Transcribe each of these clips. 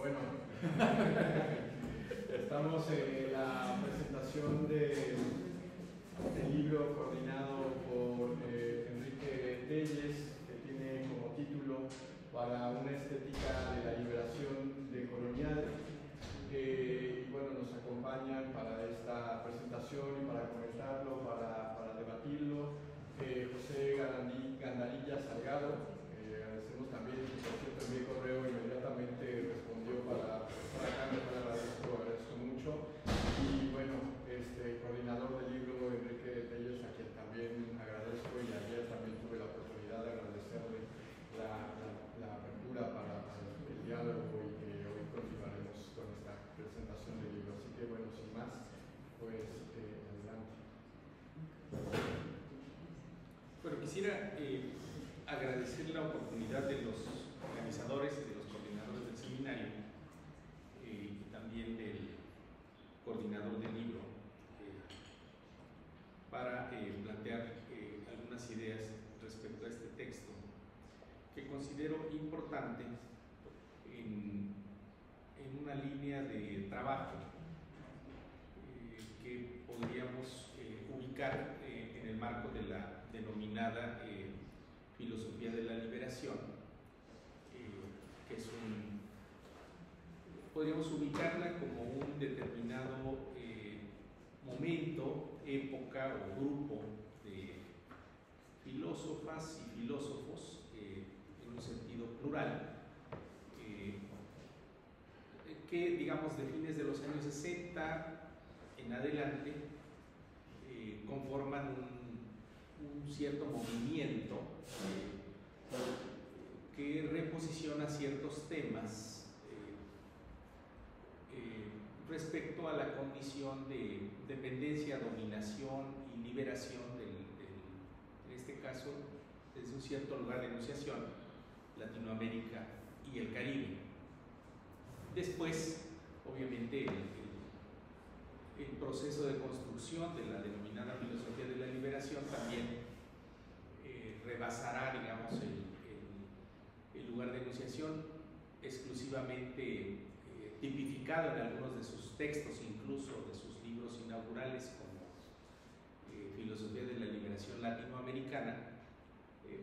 Bueno, estamos en la presentación del libro coordinado por Enrique Telles, que tiene como título Para una estética de la liberación decolonial. Y bueno, nos acompañan para esta presentación y para comentarlo, para debatirlo, José Gandarilla Salgado. Agradecemos también, por cierto, envié correo, inmediatamente respondió para acá, me agradezco mucho. Y bueno, coordinador del libro, Enrique Telles, a quien también agradezco, y ayer también tuve la oportunidad de agradecerle la apertura para el diálogo, y que hoy continuaremos con esta presentación del libro. Así que bueno, sin más, pues adelante. Bueno, quisiera agradecer la oportunidad de los organizadores y de los coordinadores del seminario y también del coordinador del libro para plantear algunas ideas respecto a este texto que considero importante en una línea de trabajo que podríamos ubicar en el marco de la denominada filosofía de la liberación, que es podríamos ubicarla como un determinado momento, época o grupo de filósofas y filósofos en un sentido plural, que digamos de fines de los años 60 en adelante conforman un cierto movimiento que reposiciona ciertos temas respecto a la condición de dependencia, dominación y liberación en este caso desde un cierto lugar de enunciación, Latinoamérica y el Caribe. Después, obviamente, el proceso de construcción de la denominada filosofía de la liberación también rebasará, digamos, el lugar de enunciación exclusivamente tipificado en algunos de sus textos, incluso de sus libros inaugurales como Filosofía de la Liberación Latinoamericana.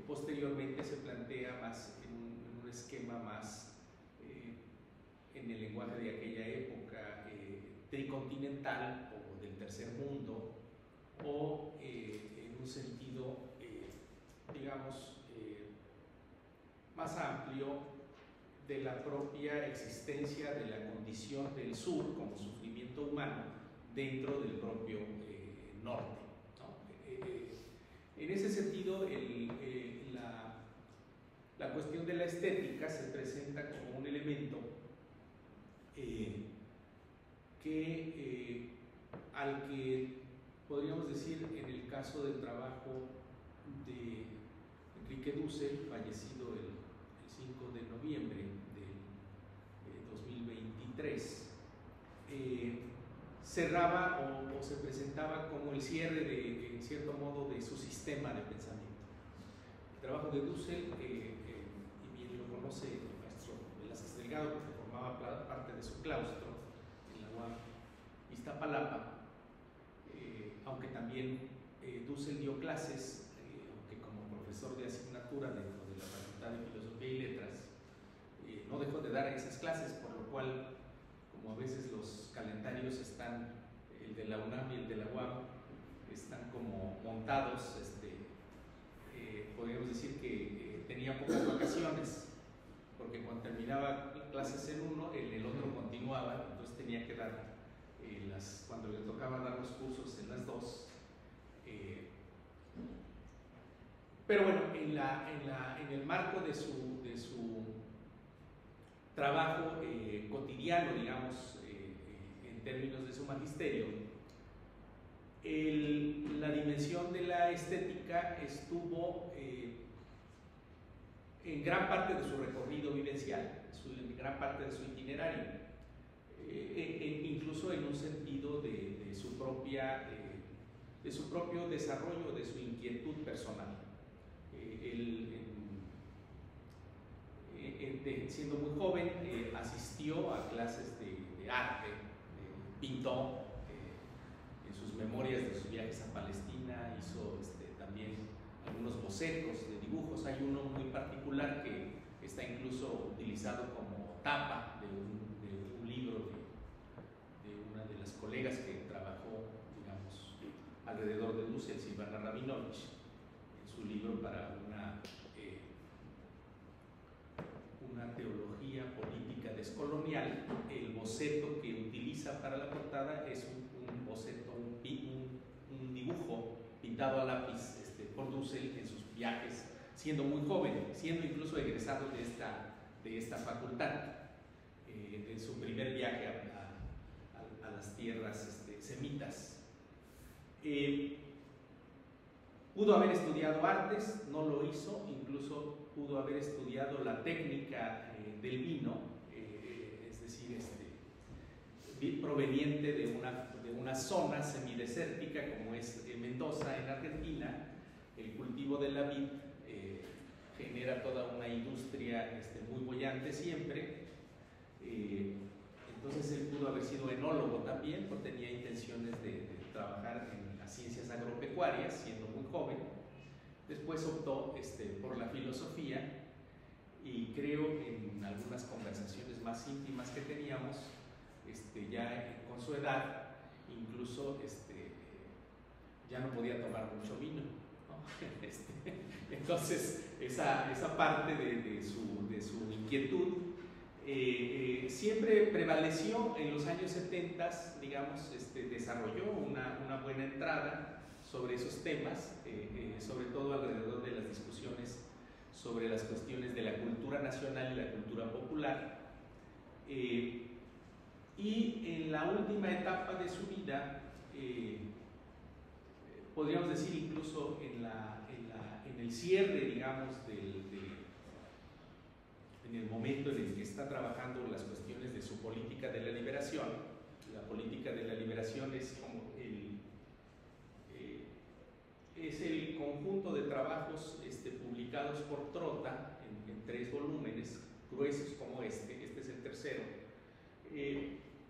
Posteriormente se plantea más en un esquema más en el lenguaje de aquella época tricontinental o del tercer mundo, o en un sentido digamos más amplio de la propia existencia de la condición del sur como sufrimiento humano dentro del propio norte, ¿no? En ese sentido, la cuestión de la estética se presenta como un elemento al que podríamos decir, en el caso del trabajo de Enrique Dussel, fallecido el 5 de noviembre del 2023, cerraba o se presentaba como el cierre, en cierto modo, de su sistema de pensamiento. El trabajo de Dussel, y bien lo conoce el maestro Velázquez Delgado, porque formaba parte de su claustro en la UAM Iztapalapa, aunque también Dussel dio clases, aunque como profesor de asignatura dentro de la Facultad de Filosofía y Letras, no dejó de dar esas clases, por lo cual, como a veces los calendarios están, el de la UNAM y el de la UAM, están como montados, podríamos decir que tenía pocas vacaciones, porque cuando terminaba clases en uno, en el otro continuaba, entonces tenía que dar cuando le tocaba dar los cursos en las dos. Pero bueno, en el marco de su trabajo cotidiano, digamos, en términos de su magisterio, la dimensión de la estética estuvo en gran parte de su recorrido vivencial, en gran parte de su itinerario, incluso en un sentido de su propio desarrollo, de su inquietud personal. En siendo muy joven, asistió a clases de arte, pintó en sus memorias de sus viajes a Palestina, hizo también algunos bocetos de dibujos. Hay uno muy particular que está incluso utilizado como tapa de un libro de una de las colegas que trabajó, digamos, alrededor de Dussel, Silvana Rabinovich, en su libro para una teología política descolonial. El boceto que utiliza para la portada es un boceto, un dibujo pintado a lápiz por Dussel en sus viajes, siendo muy joven, siendo incluso egresado de esta facultad, en su primer viaje a las tierras semitas. Pudo haber estudiado artes, no lo hizo, incluso pudo haber estudiado la técnica del vino, es decir, proveniente de una zona semidesértica como es Mendoza en Argentina. El cultivo de la vid genera toda una industria muy boyante siempre. Entonces él pudo haber sido enólogo también, porque tenía intenciones de trabajar en las ciencias agropecuarias siendo muy joven. Después optó por la filosofía, y creo en algunas conversaciones más íntimas que teníamos, ya con su edad, incluso ya no podía tomar mucho vino, ¿no? Entonces esa parte de su inquietud siempre prevaleció. En los años 70, digamos, desarrolló una buena entrada sobre esos temas, sobre todo alrededor de las discusiones sobre las cuestiones de la cultura nacional y la cultura popular. Y en la última etapa de su vida, podríamos decir incluso en el cierre, digamos, en el momento en el que está trabajando las cuestiones de su política de la liberación. La política de la liberación es como el conjunto de trabajos publicados por Trotta en 3 volúmenes gruesos como este es el tercero,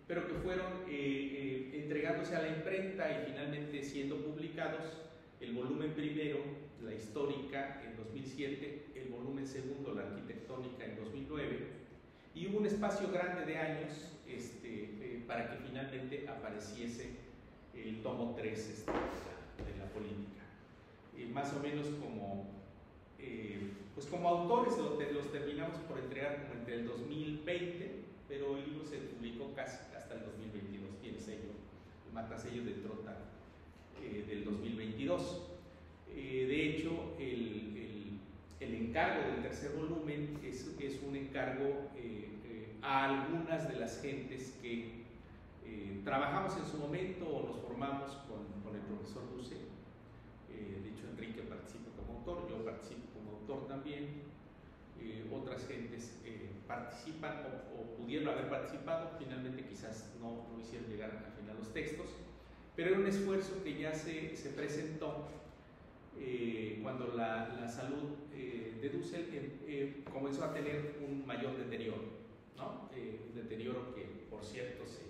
pero que fueron entregándose a la imprenta y finalmente siendo publicados. El volumen primero, la histórica, en 2007, el volumen segundo, la arquitectónica, en 2009, y hubo un espacio grande de años para que finalmente apareciese el tomo 3 de la política. Más o menos pues como autores los terminamos por entregar como entre el 2020, pero el libro se publicó casi hasta el 2022, tiene sello, el matasello de Trotta del 2022. De hecho, el encargo del tercer volumen es un encargo a algunas de las gentes que trabajamos en su momento o nos formamos con el profesor Dussel. De hecho, Enrique participa como autor, yo participo como autor también. Otras gentes participan o pudieron haber participado, finalmente quizás no hicieron llegar al final los textos, pero era un esfuerzo que ya se presentó cuando la salud de Dussel comenzó a tener un mayor deterioro, ¿no? Un deterioro que, por cierto, se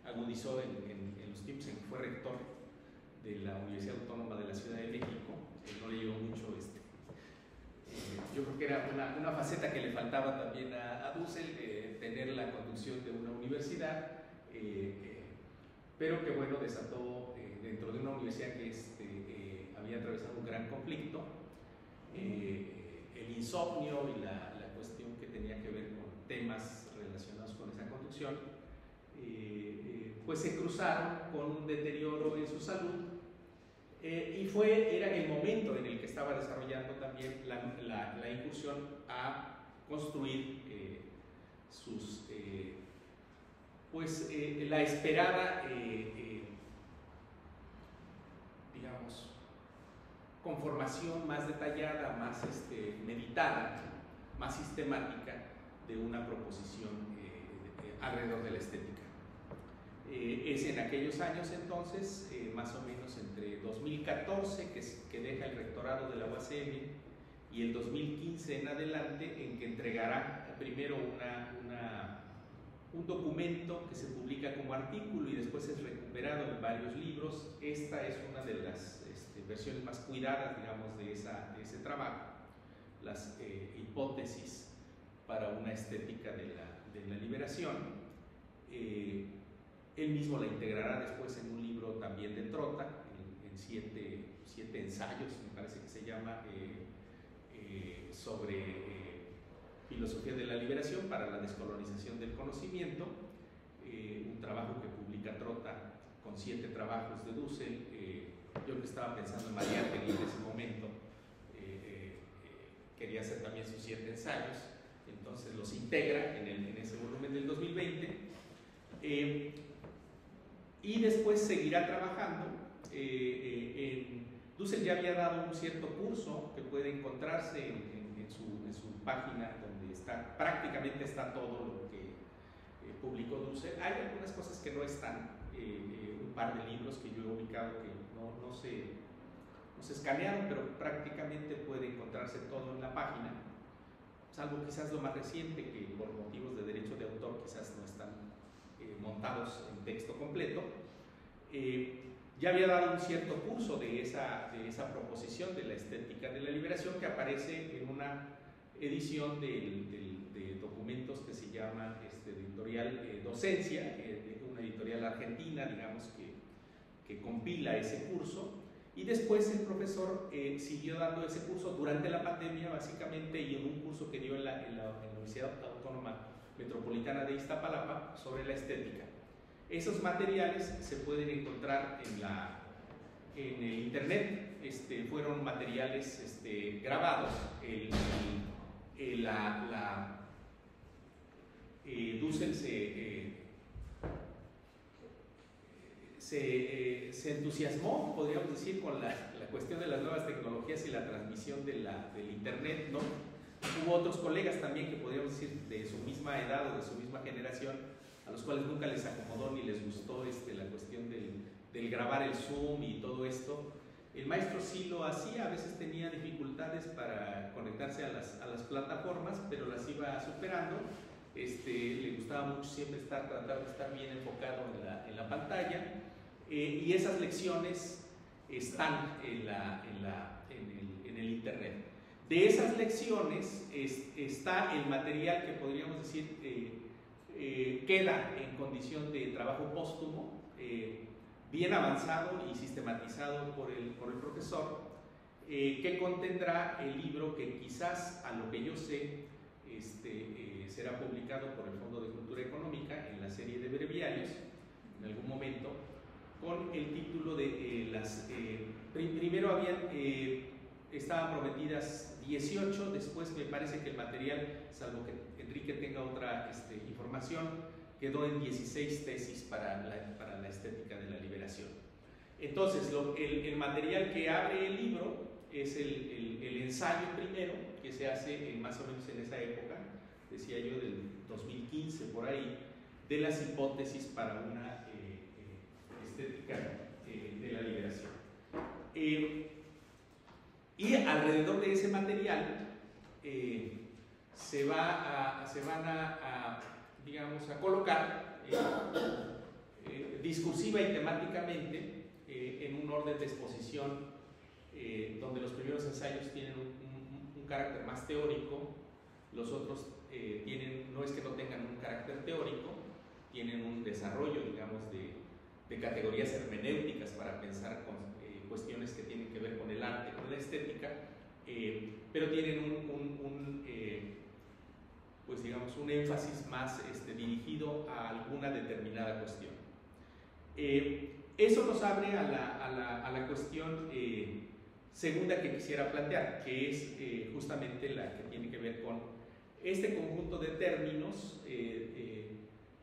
agudizó en los tiempos en que fue rector de la Universidad Autónoma de la Ciudad de México. No le llegó mucho yo creo que era una faceta que le faltaba también a Dussel, tener la conducción de una universidad, pero que bueno, desató dentro de una universidad que había atravesado un gran conflicto, el insomnio y la cuestión que tenía que ver con temas relacionados con esa conducción, pues se cruzaron con un deterioro en su salud. Y era el momento en el que estaba desarrollando también la incursión a construir la esperada, digamos, conformación más detallada, más meditada, más sistemática de una proposición alrededor de la estética. Es en aquellos años entonces, más o menos entre 2014, que deja el rectorado de la UACM, y el 2015 en adelante, en que entregará, primero un documento que se publica como artículo y después es recuperado en varios libros. Esta es una de las versiones más cuidadas, digamos, de ese trabajo, las hipótesis para una estética de la liberación. Él mismo la integrará después en un libro también de Trotta, en siete ensayos, me parece que se llama, sobre filosofía de la liberación para la descolonización del conocimiento, un trabajo que publica Trotta con 7 trabajos de Dussel. Yo que estaba pensando en Mariátegui en ese momento, quería hacer también sus 7 ensayos, entonces los integra en ese volumen del 2020, y después seguirá trabajando. Dussel ya había dado un cierto curso que puede encontrarse en su página, donde prácticamente está todo lo que publicó Dussel. Hay algunas cosas que no están, un par de libros que yo he ubicado que no se escanearon, pero prácticamente puede encontrarse todo en la página, salvo quizás lo más reciente, que por motivos de derecho de autor quizás no están montados en texto completo. Ya había dado un cierto curso de esa proposición de la estética de la liberación, que aparece en una edición de documentos que se llama editorial Docencia, una editorial argentina, digamos, que compila ese curso. Y después el profesor siguió dando ese curso durante la pandemia, básicamente, y en un curso que dio en la Universidad Autónoma Metropolitana de Iztapalapa sobre la estética. Esos materiales se pueden encontrar en el internet. Fueron materiales grabados. Dussel se entusiasmó, podríamos decir, con la cuestión de las nuevas tecnologías y la transmisión del internet, ¿no? Hubo otros colegas también que podríamos decir de su misma edad o de su misma generación, a los cuales nunca les acomodó ni les gustó la cuestión del grabar el Zoom y todo esto. El maestro sí lo hacía, a veces tenía dificultades para conectarse a las plataformas, pero las iba superando. Le gustaba mucho siempre tratar de estar bien enfocado en la pantalla, y esas lecciones están en el internet. De esas lecciones está el material que podríamos decir queda en condición de trabajo póstumo, bien avanzado y sistematizado por el profesor, que contendrá el libro que quizás, a lo que yo sé, será publicado por el Fondo de Cultura Económica en la serie de breviarios en algún momento, con el título de primero estaban prometidas 18, después me parece que el material, salvo que Enrique tenga otra información, quedó en 16 tesis para la estética de la liberación. Entonces, el material que abre el libro es el ensayo primero, que se hace más o menos en esa época, decía yo, del 2015 por ahí, de las hipótesis para una estética de la liberación. Y alrededor de ese material se van a digamos, a colocar discursiva y temáticamente en un orden de exposición, donde los primeros ensayos tienen un carácter más teórico, los otros no es que no tengan un carácter teórico, tienen un desarrollo, digamos, de categorías hermenéuticas para pensar con cuestiones que tienen que ver con el arte, con la estética, pero tienen pues digamos, un énfasis más dirigido a alguna determinada cuestión. Eso nos abre a la cuestión segunda que quisiera plantear, que es justamente la que tiene que ver con este conjunto de términos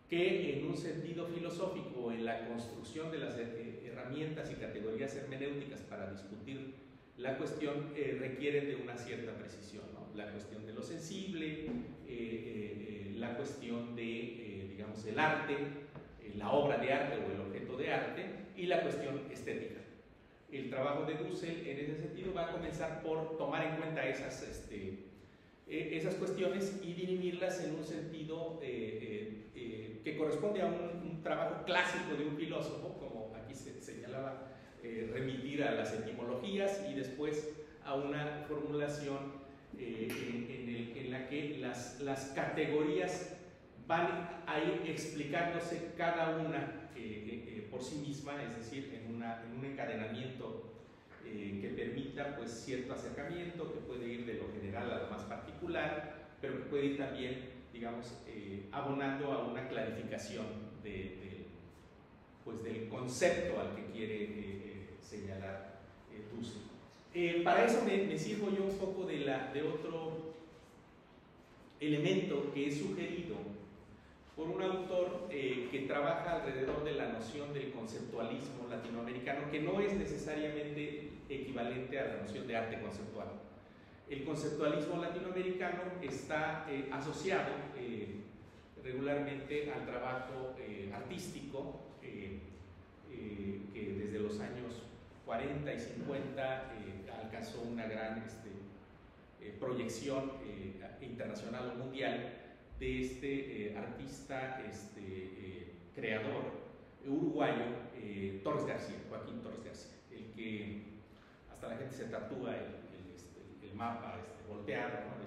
que en un sentido filosófico, en la construcción de las herramientas y categorías hermenéuticas para discutir la cuestión, requieren de una cierta precisión, ¿no? La cuestión de lo sensible, la cuestión de, digamos, el arte, la obra de arte o el objeto de arte, y la cuestión estética. El trabajo de Dussel en ese sentido va a comenzar por tomar en cuenta esas esas cuestiones y dirimirlas en un sentido que corresponde a un trabajo clásico de un filósofo, como aquí se señalaba, remitir a las etimologías y después a una formulación en la que las categorías van a ir explicándose cada una por sí misma, es decir, en un encadenamiento que permita pues cierto acercamiento, que puede ir de lo general a lo más particular, pero que puede ir también, digamos, abonando a una clarificación pues del concepto al que quiere señalar Dussel. Para eso me sirvo yo un poco de otro elemento que he sugerido por un autor que trabaja alrededor de la noción del conceptualismo latinoamericano, que no es necesariamente equivalente a la noción de arte conceptual. El conceptualismo latinoamericano está asociado regularmente al trabajo artístico que desde los años 40 y 50 alcanzó una gran proyección internacional o mundial de este artista, creador uruguayo, Torres García, Joaquín Torres García, el que hasta la gente se tatúa el mapa volteado, ¿no?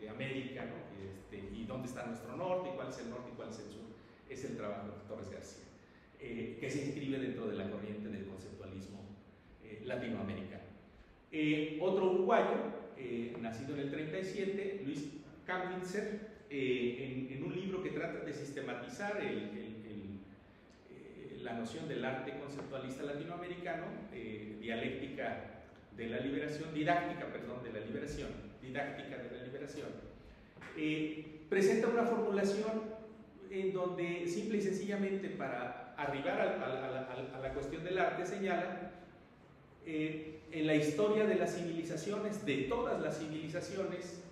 de América, ¿no? Y dónde está nuestro norte, y cuál es el norte y cuál es el sur. Es el trabajo de Torres García, que se inscribe dentro de la corriente del conceptualismo latinoamericano. Otro uruguayo, nacido en el 37, Luis Kamnitzer, en un libro que trata de sistematizar la noción del arte conceptualista latinoamericano, didáctica de la liberación, presenta una formulación en donde simple y sencillamente para arribar a la cuestión del arte señala en la historia de las civilizaciones, de todas las civilizaciones,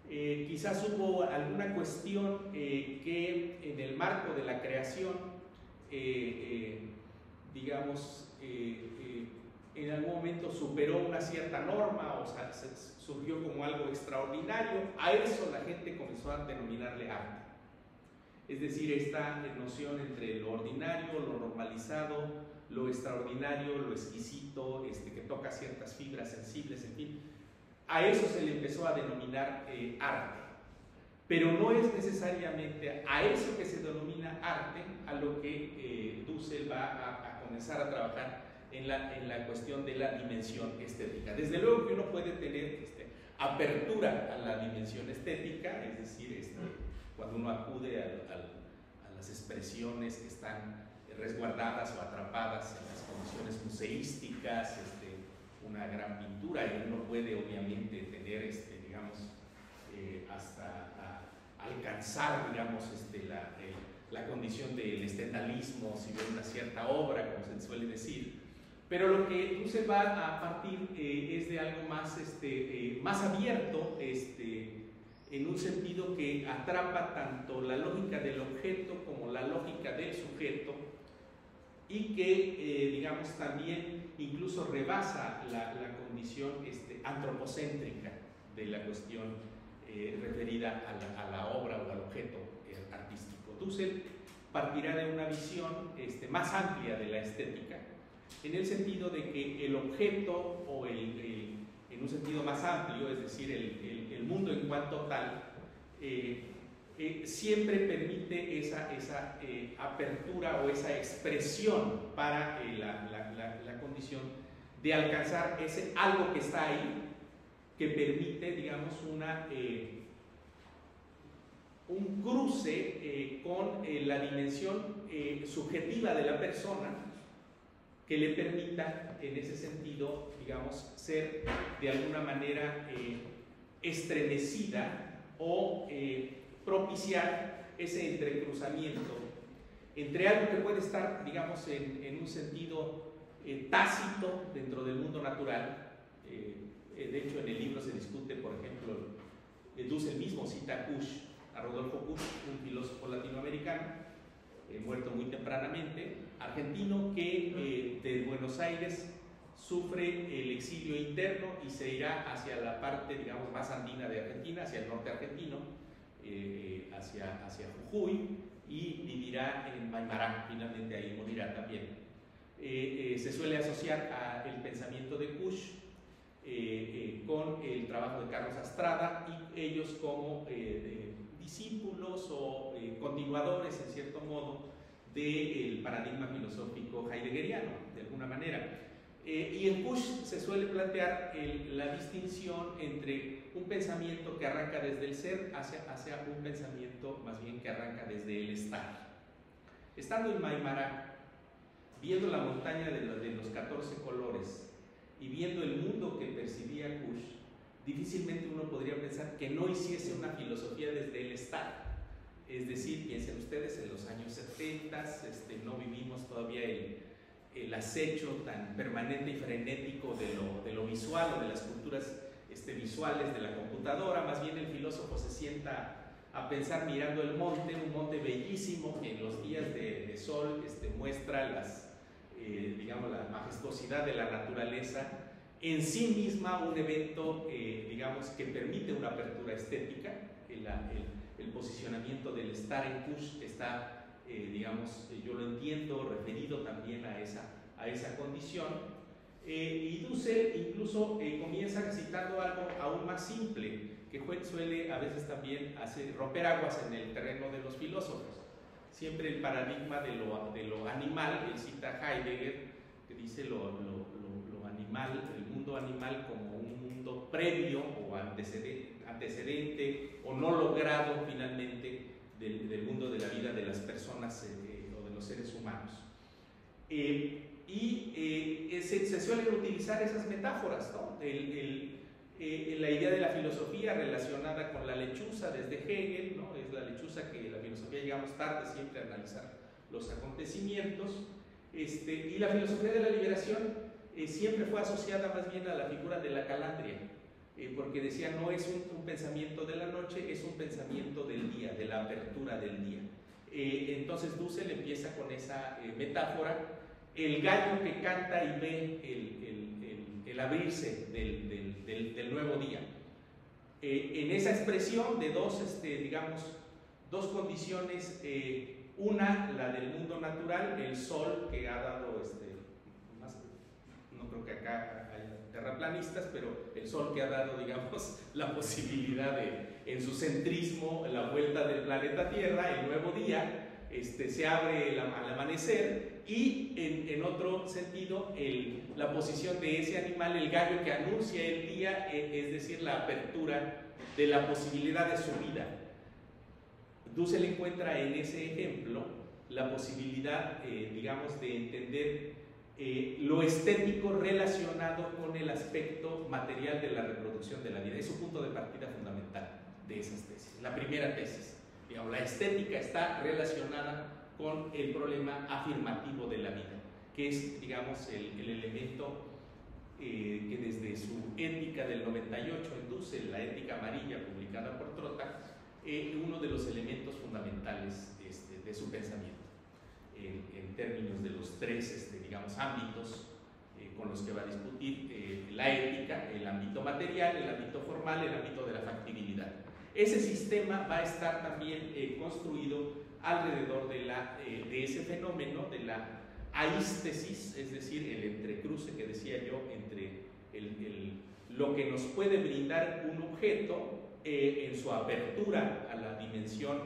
quizás hubo alguna cuestión que en el marco de la creación, digamos, en algún momento superó una cierta norma, o sea, surgió como algo extraordinario. A eso la gente comenzó a denominarle arte. Es decir, esta noción entre lo ordinario, lo normalizado, lo extraordinario, lo exquisito, que toca ciertas fibras sensibles, en fin. A eso se le empezó a denominar arte, pero no es necesariamente a eso que se denomina arte a lo que Dussel va a comenzar a trabajar en la cuestión de la dimensión estética. Desde luego que uno puede tener apertura a la dimensión estética, es decir, cuando uno acude a las expresiones que están resguardadas o atrapadas en las condiciones museísticas, una gran pintura, y uno puede obviamente tener, digamos, hasta alcanzar, digamos, la condición del estendalismo, si ve una cierta obra, como se suele decir. Pero lo que Dussel va a partir es de algo más, más abierto, en un sentido que atrapa tanto la lógica del objeto como la lógica del sujeto, y que, digamos, también incluso rebasa la condición antropocéntrica de la cuestión referida a la obra o al objeto artístico. Dussel partirá de una visión más amplia de la estética, en el sentido de que el objeto, o en un sentido más amplio, es decir, el mundo en cuanto tal, siempre permite esa apertura o esa expresión para la condición de alcanzar ese algo que está ahí, que permite, digamos, un cruce con la dimensión subjetiva de la persona, que le permita, en ese sentido, digamos, ser de alguna manera estremecida o propiciar ese entrecruzamiento entre algo que puede estar, digamos, en un sentido tácito dentro del mundo natural. De hecho, en el libro se discute, por ejemplo, Dussel mismo cita a Rodolfo Kusch, un filósofo latinoamericano, muerto muy tempranamente, argentino, que de Buenos Aires sufre el exilio interno y se irá hacia la parte, digamos, más andina de Argentina, hacia el norte argentino, hacia Jujuy, y vivirá en Maimará, finalmente ahí morirá también. Se suele asociar el pensamiento de Kusch con el trabajo de Carlos Astrada, y ellos como discípulos o continuadores, en cierto modo, del paradigma filosófico heideggeriano, de alguna manera. Y en Kusch se suele plantear la distinción entre un pensamiento que arranca desde el ser hacia un pensamiento más bien que arranca desde el estar. Estando en Maimará, viendo la montaña de los 14 colores y viendo el mundo que percibía Kusch, difícilmente uno podría pensar que no hiciese una filosofía desde el estar. Es decir, piensen ustedes, en los años 70 no vivimos todavía el acecho tan permanente y frenético de lo visual o de las culturas visuales de la computadora. Más bien el filósofo se sienta a pensar mirando el monte, un monte bellísimo que en los días de sol muestra digamos, la majestuosidad de la naturaleza, en sí misma un evento digamos, que permite una apertura estética. El posicionamiento del estar en Kusch está digamos, yo lo entiendo, referido también a esa condición. Y Dussel incluso comienza citando algo aún más simple, que suele a veces también romper aguas en el terreno de los filósofos. Siempre el paradigma de lo animal, él cita a Heidegger, que dice lo animal, el mundo animal como un mundo previo o antecedente o no logrado finalmente del mundo de la vida de las personas o de los seres humanos. Se suelen utilizar esas metáforas, ¿no? La idea de la filosofía relacionada con la lechuza desde Hegel, ¿no? Es la lechuza que la filosofía llegamos tarde siempre a analizar los acontecimientos, y la filosofía de la liberación siempre fue asociada más bien a la figura de la calandria, porque decía no es un pensamiento de la noche, es un pensamiento del día, de la apertura del día. Entonces Dussel empieza con esa metáfora, el gallo que canta y ve el abrirse del nuevo día. En esa expresión de dos condiciones, una, la del mundo natural, el sol que ha dado, no creo que acá haya terraplanistas, pero el sol que ha dado, digamos, la posibilidad en su centrismo, la vuelta del planeta Tierra, el nuevo día, se abre al amanecer, y en otro sentido, la posición de ese animal, el gallo que anuncia el día, es decir, la apertura de la posibilidad de su vida. Dussel encuentra en ese ejemplo la posibilidad, digamos, de entender lo estético relacionado con el aspecto material de la reproducción de la vida. Es un punto de partida fundamental de esas tesis. La primera tesis, digamos, la estética está relacionada con el problema afirmativo de la vida, que es, digamos, el elemento que desde su ética del 98 en Dussel, la ética amarilla publicada por Trotta, uno de los elementos fundamentales de su pensamiento, en términos de los tres, digamos, ámbitos con los que va a discutir la ética, el ámbito material, el ámbito formal, el ámbito de la factibilidad. Ese sistema va a estar también construido alrededor de ese fenómeno de la aístesis, es decir, el entrecruce que decía yo entre lo que nos puede brindar un objeto en su apertura a la dimensión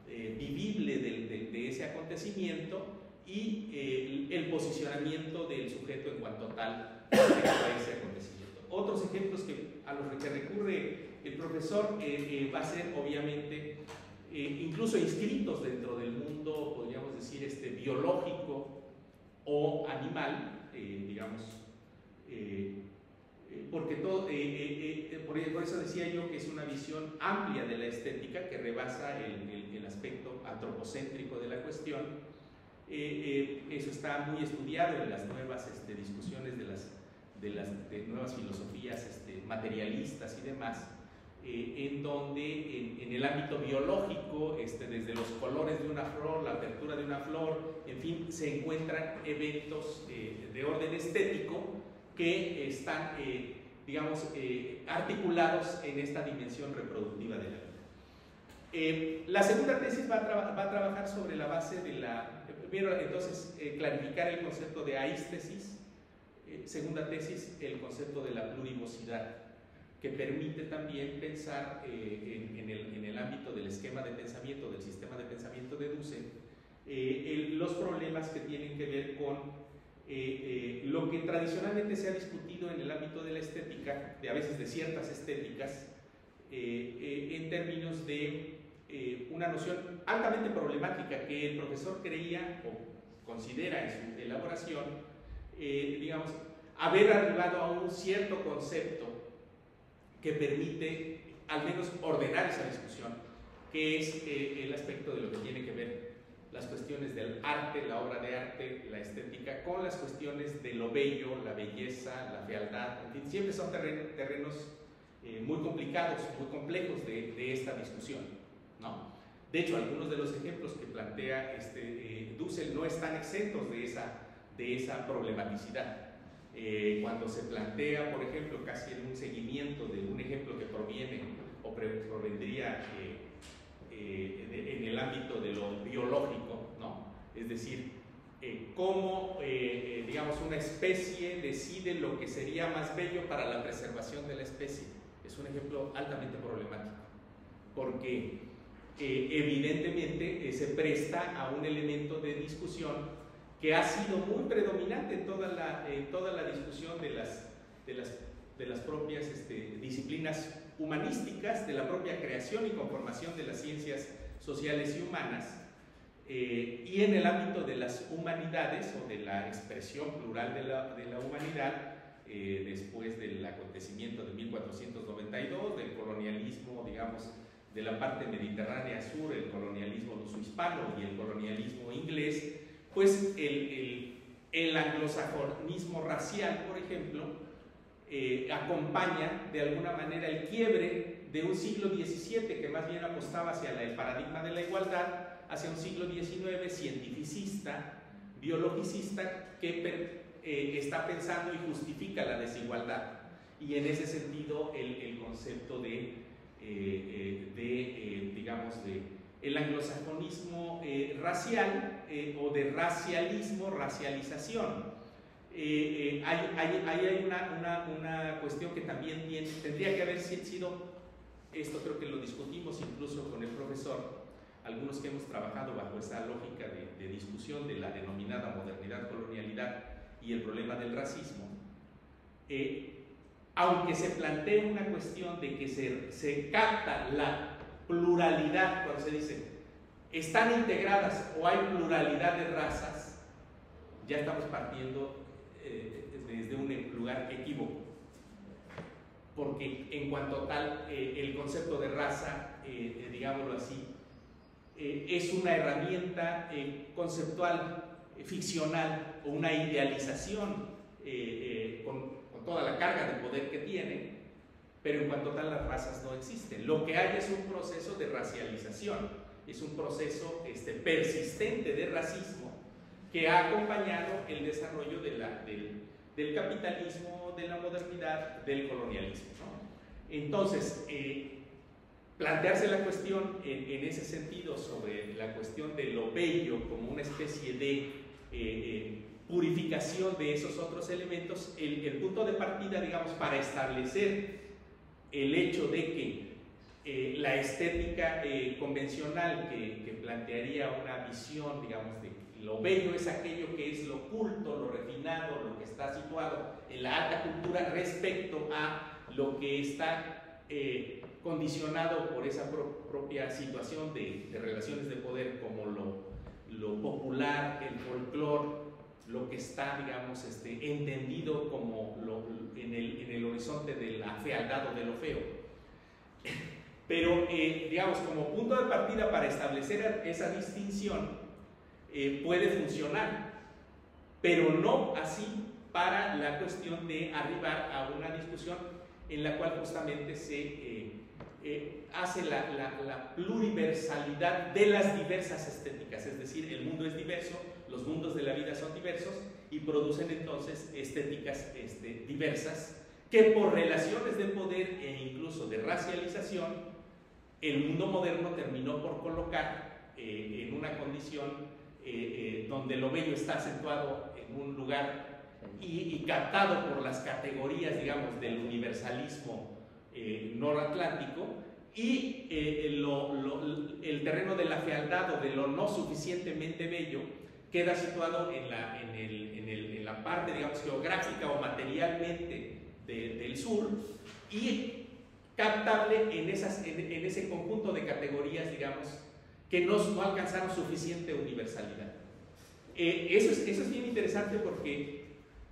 vivible de ese acontecimiento y el posicionamiento del sujeto en cuanto tal respecto a ese acontecimiento. Otros ejemplos a los que recurre el profesor va a ser obviamente incluso inscritos dentro del mundo, podríamos decir, biológico o animal, digamos, porque por eso decía yo que es una visión amplia de la estética que rebasa el aspecto antropocéntrico de la cuestión. Eso está muy estudiado en las nuevas discusiones de nuevas filosofías materialistas y demás, en donde en el ámbito biológico, desde los colores de una flor, la apertura de una flor, en fin, se encuentran eventos de orden estético que están, digamos, articulados en esta dimensión reproductiva de la vida. La segunda tesis va a trabajar sobre la base de la, primero entonces clarificar el concepto de aístesis, segunda tesis el concepto de la plurivocidad, que permite también pensar en el ámbito del esquema de pensamiento, del sistema de pensamiento de Dussel, los problemas que tienen que ver con lo que tradicionalmente se ha discutido en el ámbito de la estética, a veces de ciertas estéticas, en términos de una noción altamente problemática que el profesor creía o considera en su elaboración, digamos, haber arribado a un cierto concepto que permite al menos ordenar esa discusión, que es el aspecto de lo que tiene que ver las cuestiones del arte, la obra de arte, la estética, con las cuestiones de lo bello, la belleza, la fealdad, en fin, siempre son terrenos muy complicados, muy complejos de esta discusión, ¿no? De hecho, algunos de los ejemplos que plantea Dussel no están exentos de esa problematicidad. Cuando se plantea, por ejemplo, casi en un seguimiento de un ejemplo que proviene o provendría en el ámbito de lo biológico, ¿no? Es decir, cómo, digamos, una especie decide lo que sería más bello para la preservación de la especie. Es un ejemplo altamente problemático, porque evidentemente se presta a un elemento de discusión que ha sido muy predominante en toda la discusión de las propias disciplinas humanísticas, de la propia creación y conformación de las ciencias sociales y humanas, y en el ámbito de las humanidades o de la expresión plural de la humanidad, después del acontecimiento de 1492, del colonialismo, digamos, de la parte mediterránea sur, el colonialismo luso-hispano y el colonialismo inglés, pues el anglosajonismo racial, por ejemplo, acompaña de alguna manera el quiebre de un siglo XVII que más bien apostaba hacia el paradigma de la igualdad, hacia un siglo XIX cientificista, biologicista, que está pensando y justifica la desigualdad. Y en ese sentido el concepto digamos, el anglosajonismo racial o de racialismo, racialización. Ahí hay una cuestión que también tendría que haber sido, esto creo que lo discutimos incluso con el profesor, algunos que hemos trabajado bajo esa lógica de discusión de la denominada modernidad, colonialidad y el problema del racismo. Aunque se plantea una cuestión de que se capta la pluralidad, cuando se dice están integradas o hay pluralidad de razas, ya estamos partiendo desde un lugar equívoco, porque en cuanto tal el concepto de raza, digámoslo así, es una herramienta conceptual, ficcional, o una idealización con toda la carga de poder que tiene, pero en cuanto tal las razas no existen. Lo que hay es un proceso de racialización, es un proceso persistente de racismo que ha acompañado el desarrollo del capitalismo, de la modernidad, del colonialismo, ¿no? Entonces, plantearse la cuestión en ese sentido sobre la cuestión de lo bello como una especie de purificación de esos otros elementos, el punto de partida, digamos, para establecer el hecho de que la estética convencional que plantearía una visión, digamos, de lo bello es aquello que es lo culto, lo refinado, lo que está situado en la alta cultura respecto a lo que está condicionado por esa propia situación de relaciones de poder, como lo popular, el folclore, lo que está, digamos, entendido como en el horizonte de la fealdad o de lo feo. Pero, digamos, como punto de partida para establecer esa distinción, puede funcionar, pero no así para la cuestión de arribar a una discusión en la cual justamente se hace la pluriversalidad de las diversas estéticas, es decir, el mundo es diverso, los mundos de la vida son diversos y producen entonces estéticas diversas que por relaciones de poder e incluso de racialización, el mundo moderno terminó por colocar en una condición donde lo bello está acentuado en un lugar y captado por las categorías, digamos, del universalismo noratlántico, y el terreno de la fealdad o de lo no suficientemente bello queda situado en la parte, digamos, geográfica o materialmente del sur, y captable en ese conjunto de categorías, digamos, que no alcanzaron suficiente universalidad. Eso es bien interesante porque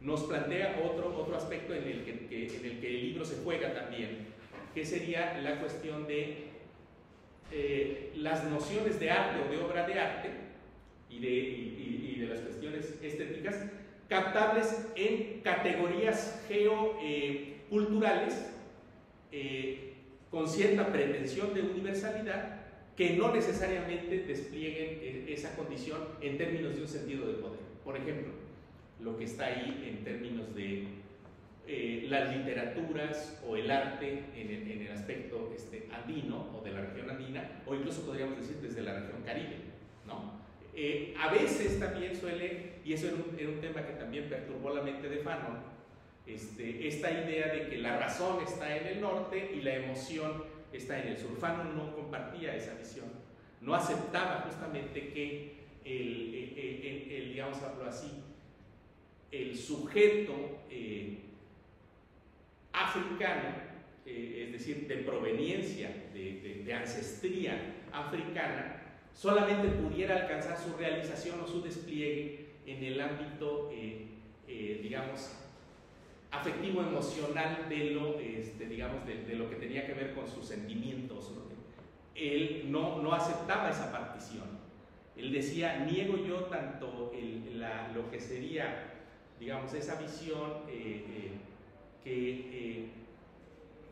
nos plantea otro aspecto en el que el libro se juega también, que sería la cuestión de las nociones de arte o de obra de arte y de las cuestiones estéticas captables en categorías geoculturales con cierta pretensión de universalidad, que no necesariamente desplieguen esa condición en términos de un sentido de poder. Por ejemplo, lo que está ahí en términos de las literaturas o el arte en el aspecto andino o de la región andina, o incluso podríamos decir desde la región caribe, ¿no? A veces también suele, y eso era un tema que también perturbó la mente de Fanon, esta idea de que la razón está en el norte y la emoción está en el sur. Fanon no compartía esa visión, no aceptaba justamente que digamos, hablo así, el sujeto africano, es decir, de proveniencia, de ancestría africana, solamente pudiera alcanzar su realización o su despliegue en el ámbito, digamos, afectivo emocional de lo, digamos, de lo que tenía que ver con sus sentimientos, ¿no? Él no aceptaba esa partición. Él decía, niego yo tanto lo que sería, digamos, esa visión que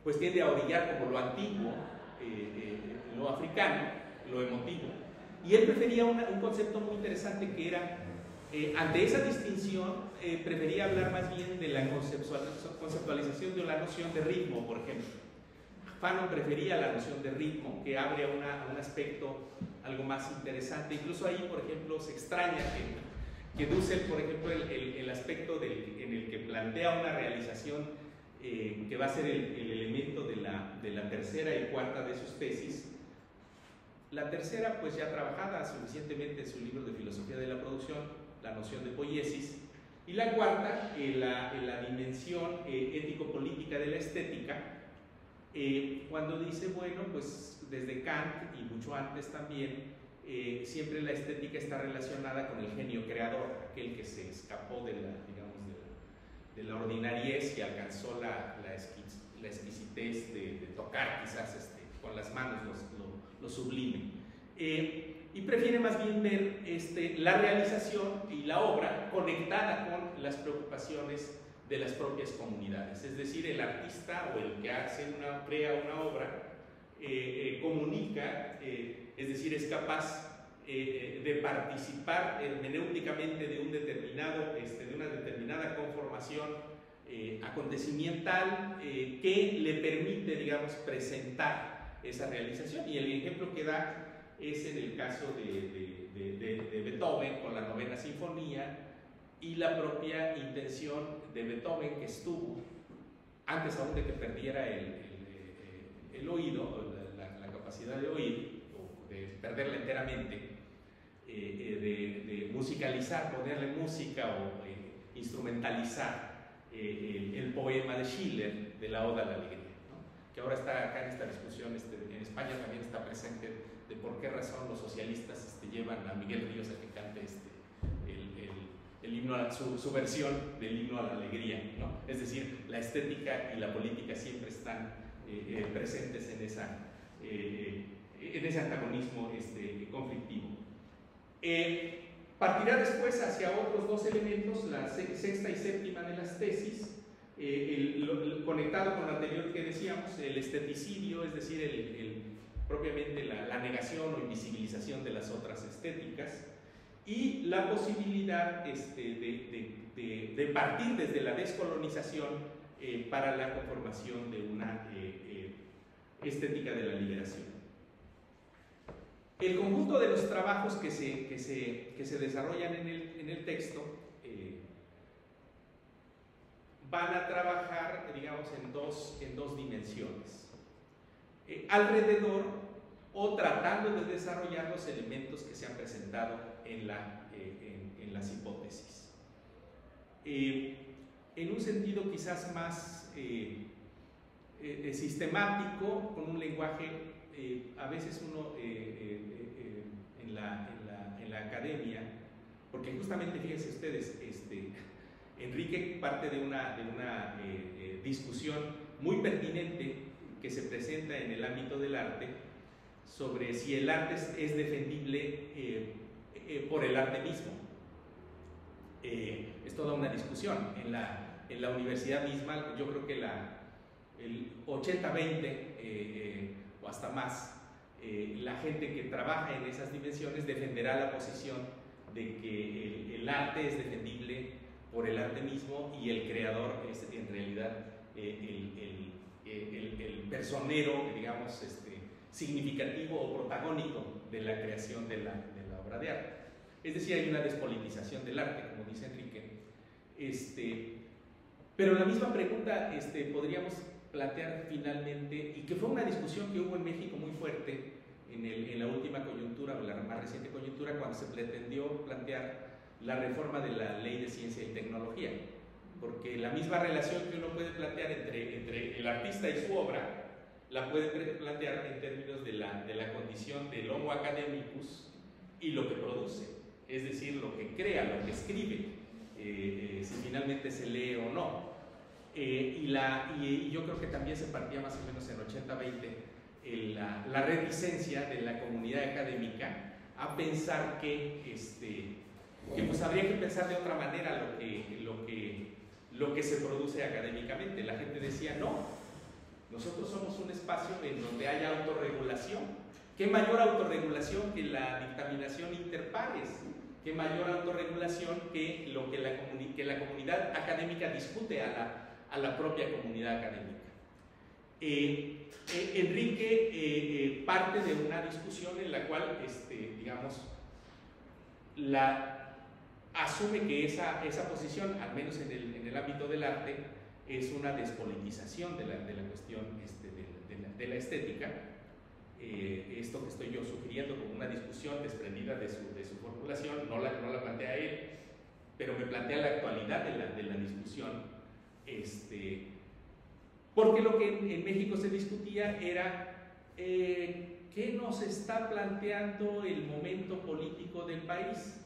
pues tiende a orillar como lo antiguo, lo africano, lo emotivo. Y él prefería un concepto muy interesante que era, ante esa distinción, prefería hablar más bien de la conceptualización de la noción de ritmo, por ejemplo. Fanon prefería la noción de ritmo, que abre a un aspecto algo más interesante. Incluso ahí, por ejemplo, se extraña que Dussel, por ejemplo, el aspecto en el que plantea una realización que va a ser el elemento de la tercera y cuarta de sus tesis. La tercera, pues ya trabajada suficientemente en su libro de filosofía de la producción, la noción de poiesis, y la cuarta, la dimensión ético-política de la estética, cuando dice, bueno, pues desde Kant y mucho antes también, siempre la estética está relacionada con el genio creador, aquel que se escapó de la ordinariez y alcanzó la exquisitez de tocar quizás con las manos lo sublime. Y prefiere más bien ver la realización y la obra conectada con las preocupaciones de las propias comunidades. Es decir, el artista o el que crea una obra comunica, es decir, es capaz de participar hermenéuticamente de una determinada conformación acontecimiental que le permite, digamos, presentar esa realización. Y el ejemplo que da es en el caso de Beethoven con la novena sinfonía y la propia intención de Beethoven, que estuvo antes aún de que perdiera el oído, la capacidad de oír, o de perderla enteramente, de musicalizar, ponerle música o instrumentalizar el poema de Schiller de la Oda a la Alegría, ¿no? Que ahora está acá en esta discusión, en España también está presente, de por qué razón los socialistas llevan a Miguel Ríos a que cante el himno, su versión del himno a la alegría, ¿no? Es decir, la estética y la política siempre están presentes en ese antagonismo conflictivo. Partirá después hacia otros dos elementos, la sexta y séptima de las tesis, conectado con lo anterior que decíamos, el esteticidio, es decir, propiamente la negación o invisibilización de las otras estéticas, y la posibilidad de partir desde la descolonización para la conformación de una estética de la liberación. El conjunto de los trabajos que se desarrollan en el texto van a trabajar, digamos, en dos dimensiones. Alrededor o tratando de desarrollar los elementos que se han presentado en las hipótesis. En un sentido quizás más sistemático, con un lenguaje, a veces uno en la academia, porque justamente fíjense ustedes, Enrique parte de una discusión muy pertinente que se presenta en el ámbito del arte sobre si el arte es defendible por el arte mismo. Es toda una discusión. En la universidad misma, yo creo que el 80-20 o hasta más, la gente que trabaja en esas dimensiones defenderá la posición de que el arte es defendible por el arte mismo y el creador es en realidad el personero, digamos, significativo o protagónico de la creación de la obra de arte. Es decir, hay una despolitización del arte, como dice Enrique. Pero la misma pregunta podríamos plantear finalmente, y que fue una discusión que hubo en México muy fuerte en la última coyuntura, o la más reciente coyuntura, cuando se pretendió plantear la reforma de la Ley de Ciencia y Tecnología, porque la misma relación que uno puede plantear entre el artista y su obra, la puede plantear en términos de la condición del homo academicus y lo que produce, es decir, lo que crea, lo que escribe, si finalmente se lee o no. Y yo creo que también se partía más o menos en 80-20 la reticencia de la comunidad académica a pensar que pues habría que pensar de otra manera lo que se produce académicamente. La gente decía, no, nosotros somos un espacio en donde haya autorregulación. ¿Qué mayor autorregulación que la dictaminación inter pares? ¿Qué mayor autorregulación que lo que la comunidad académica discute a la propia comunidad académica? Enrique parte de una discusión en la cual, digamos, asume que esa posición, al menos en el ámbito del arte, es una despolitización de la cuestión de la estética. Esto que estoy yo sugiriendo como una discusión desprendida de su formulación, no la plantea él, pero me plantea la actualidad de la discusión, porque lo que en México se discutía era qué nos está planteando el momento político del país.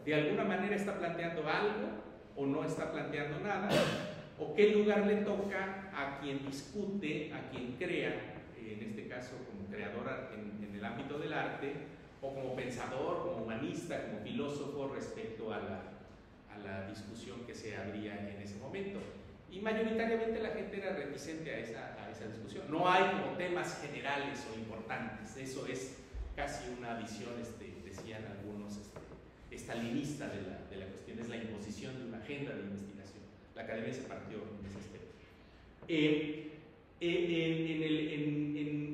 De alguna manera está planteando algo o no está planteando nada, o qué lugar le toca a quien discute, a quien crea, en este caso como creador en el ámbito del arte, o como pensador, como humanista, como filósofo respecto a la discusión que se abría en ese momento. Y mayoritariamente la gente era reticente a esa discusión. No hay como temas generales o importantes, eso es casi una visión, decían algunos, estalinista de la cuestión, es la imposición de una agenda de investigación. La academia se partió en ese aspecto. En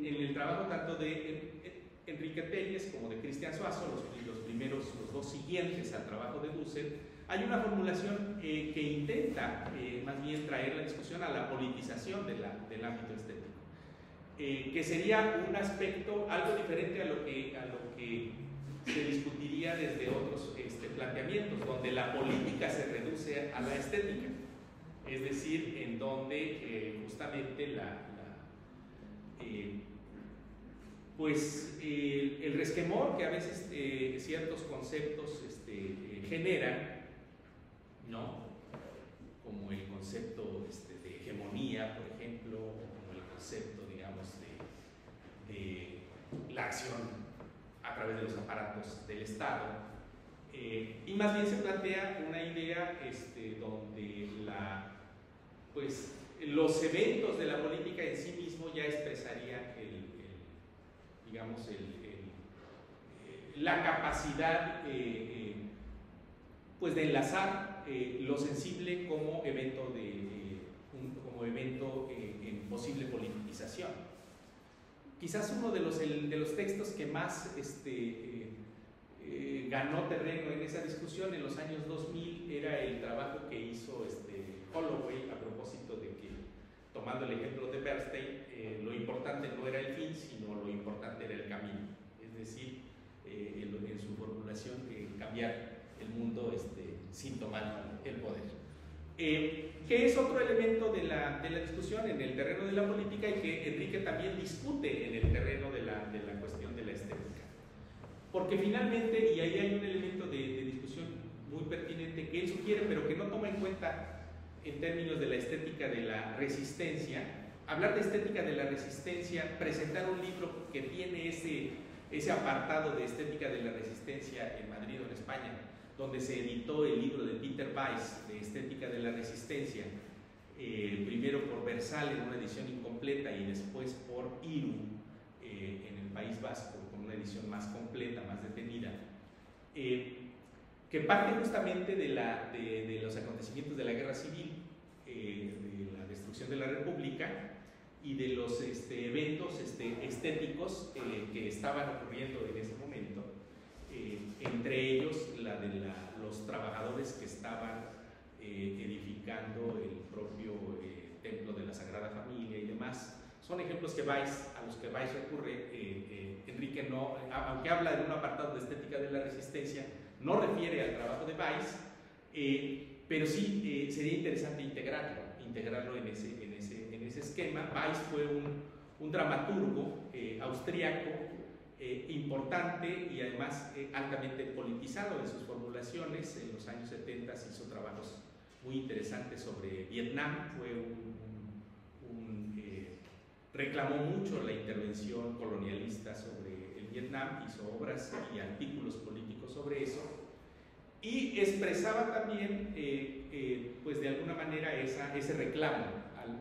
el trabajo tanto de Enrique Telles como de Cristian Suazo, los dos siguientes al trabajo de Dussel, hay una formulación que intenta más bien traer la discusión a la politización del ámbito estético, que sería un aspecto algo diferente a lo que se discutiría desde otros planteamientos, donde la política se reduce a la estética, es decir, en donde justamente el resquemor que a veces ciertos conceptos generan, ¿no? Como el concepto de hegemonía, por ejemplo, o como el concepto, digamos, de la acción a través de los aparatos del Estado, y más bien se plantea una idea donde pues los eventos de la política en sí mismo ya expresarían digamos, la capacidad pues de enlazar lo sensible como evento en posible politización. Quizás uno de los textos que más ganó terreno en esa discusión en los años 2000 era el trabajo que hizo Holloway a propósito de que, tomando el ejemplo de Bernstein, lo importante no era el fin, sino lo importante era el camino. Es decir, en su formulación, cambiar el mundo sin tomar el poder. Que es otro elemento de la discusión en el terreno de la política y que Enrique también discute en el terreno de la cuestión de la estética. Porque finalmente, y ahí hay un elemento de discusión muy pertinente que él sugiere, pero que no toma en cuenta en términos de la estética de la resistencia. Hablar de estética de la resistencia, presentar un libro que tiene ese apartado de estética de la resistencia en Madrid o en España, donde se editó el libro de Peter Weiss de Estética de la Resistencia, primero por Bersal en una edición incompleta y después por Iru en el País Vasco, con una edición más completa, más detenida, que parte justamente de los acontecimientos de la Guerra Civil, de la destrucción de la República y de los eventos estéticos que estaban ocurriendo en ese momento. Entre ellos la de los trabajadores que estaban edificando el propio templo de la Sagrada Familia y demás. Son ejemplos a los que Weiss recurre. Enrique no, aunque habla de un apartado de estética de la resistencia, no refiere al trabajo de Weiss, pero sí sería interesante integrarlo en ese esquema. Weiss fue un dramaturgo austríaco importante y además altamente politizado en sus formulaciones. En los años 70 hizo trabajos muy interesantes sobre Vietnam, reclamó mucho la intervención colonialista sobre el Vietnam, hizo obras y artículos políticos sobre eso y expresaba también pues de alguna manera ese reclamo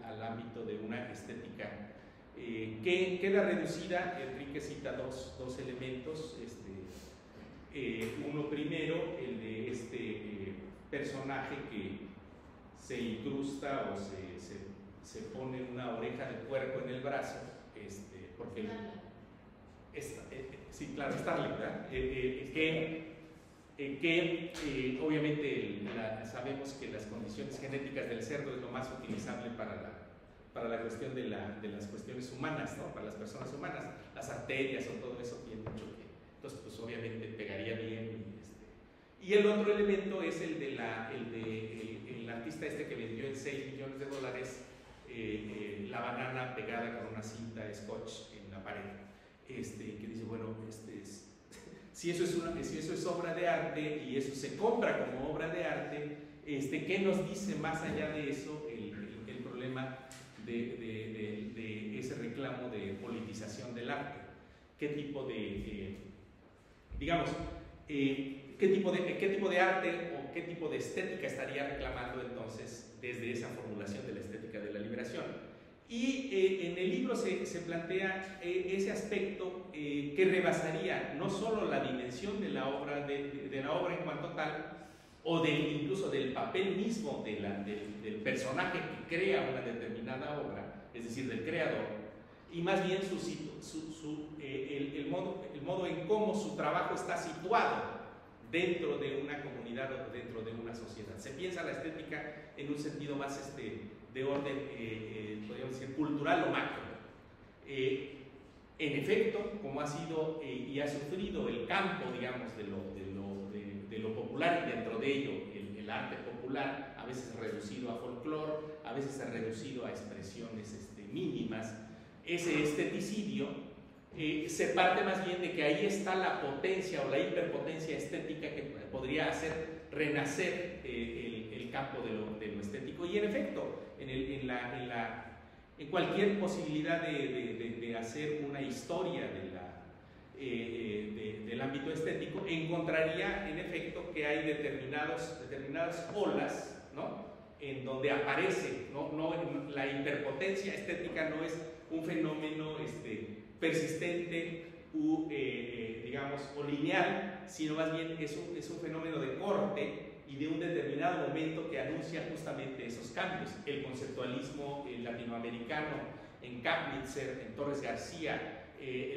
al ámbito de una estética que queda reducida. Enrique cita dos elementos, uno primero, el de personaje que se incrusta o se pone una oreja de puerco en el brazo, porque sí, claro, Starling, ¿verdad? Obviamente sabemos que las condiciones genéticas del cerdo es lo más utilizable para la cuestión de las cuestiones humanas, ¿no? Para las personas humanas, las arterias o todo eso tiene mucho que, entonces pues obviamente pegaría bien. Y el otro elemento es el del artista que vendió en $6 millones la banana pegada con una cinta scotch en la pared, que dice, bueno, si eso es obra de arte y eso se compra como obra de arte, ¿qué nos dice más allá de eso el problema de ese reclamo de politización del arte? ¿Qué tipo de, qué tipo de arte o qué tipo de estética estaría reclamando entonces desde esa formulación de la estética de la liberación? Y en el libro se plantea ese aspecto que rebasaría no solo la dimensión de la obra, de la obra en cuanto tal, o incluso del papel mismo del personaje que crea una determinada obra, es decir, del creador, y más bien el modo en cómo su trabajo está situado dentro de una comunidad o dentro de una sociedad. Se piensa la estética en un sentido más de orden, podríamos decir, cultural o macro. En efecto, como ha sido y ha sufrido el campo, digamos, de lo popular y dentro de ello el arte popular, a veces reducido a folclore, a veces reducido a expresiones mínimas, ese esteticidio se parte más bien de que ahí está la potencia o la hiperpotencia estética que podría hacer renacer el campo de lo estético. Y en efecto, en cualquier posibilidad de hacer una historia del ámbito estético, encontraría en efecto que hay determinadas olas, ¿no? en donde aparece, la hiperpotencia estética no es un fenómeno persistente digamos, o lineal, sino más bien es un fenómeno de corte y de un determinado momento que anuncia justamente esos cambios. El conceptualismo latinoamericano en Kapnitzer, en Torres García,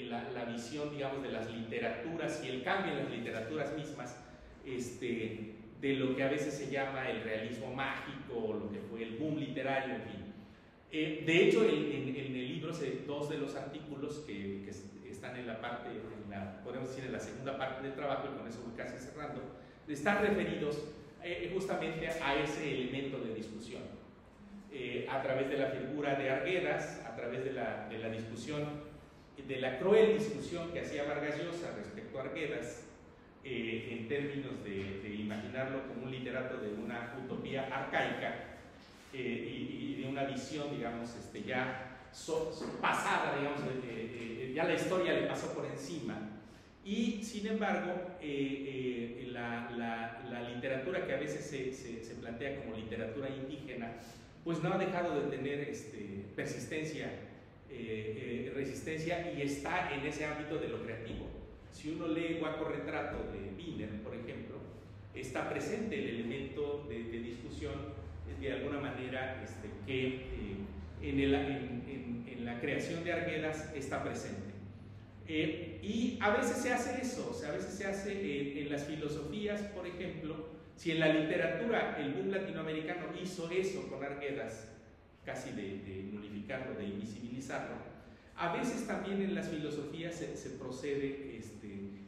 la visión, digamos, de las literaturas y el cambio en las literaturas mismas, de lo que a veces se llama el realismo mágico, o lo que fue el boom literario, en fin. De hecho, en el libro, dos de los artículos que están en la parte, podemos decir, en la segunda parte del trabajo, y con eso voy casi cerrando, están referidos justamente a ese elemento de discusión. A través de la figura de Arguedas, a través de la discusión, de la cruel discusión que hacía Vargas Llosa respecto a Arguedas, en términos de imaginarlo como un literato de una utopía arcaica y de una visión, digamos, ya pasada, digamos, ya la historia le pasó por encima. Y sin embargo, la literatura que a veces se plantea como literatura indígena, pues no ha dejado de tener persistencia, resistencia, y está en ese ámbito de lo creativo. Si uno lee Guaco Retrato de Wiener, por ejemplo, está presente el elemento de discusión de alguna manera que en la creación de Arguedas está presente. Y a veces se hace eso, o sea, a veces se hace en las filosofías, por ejemplo. Si en la literatura el boom latinoamericano hizo eso con Arguedas, casi de nulificarlo, de invisibilizarlo, a veces también en las filosofías se procede,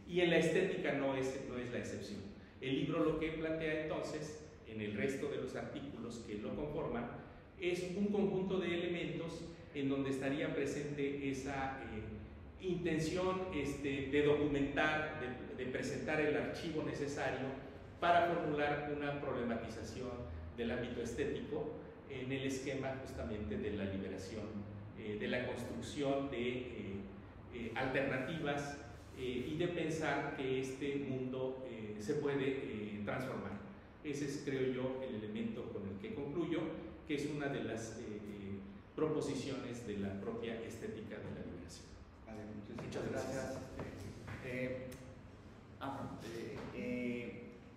y en la estética no es la excepción. El libro lo que plantea entonces, en el resto de los artículos que lo conforman, es un conjunto de elementos en donde estaría presente esa intención de documentar, de presentar el archivo necesario para formular una problematización del ámbito estético en el esquema justamente de la liberación, de la construcción de alternativas y de pensar que este mundo se puede transformar. Ese es, creo yo, el elemento con el que concluyo, que es una de las proposiciones de la propia estética de la liberación. Vale, muchas gracias.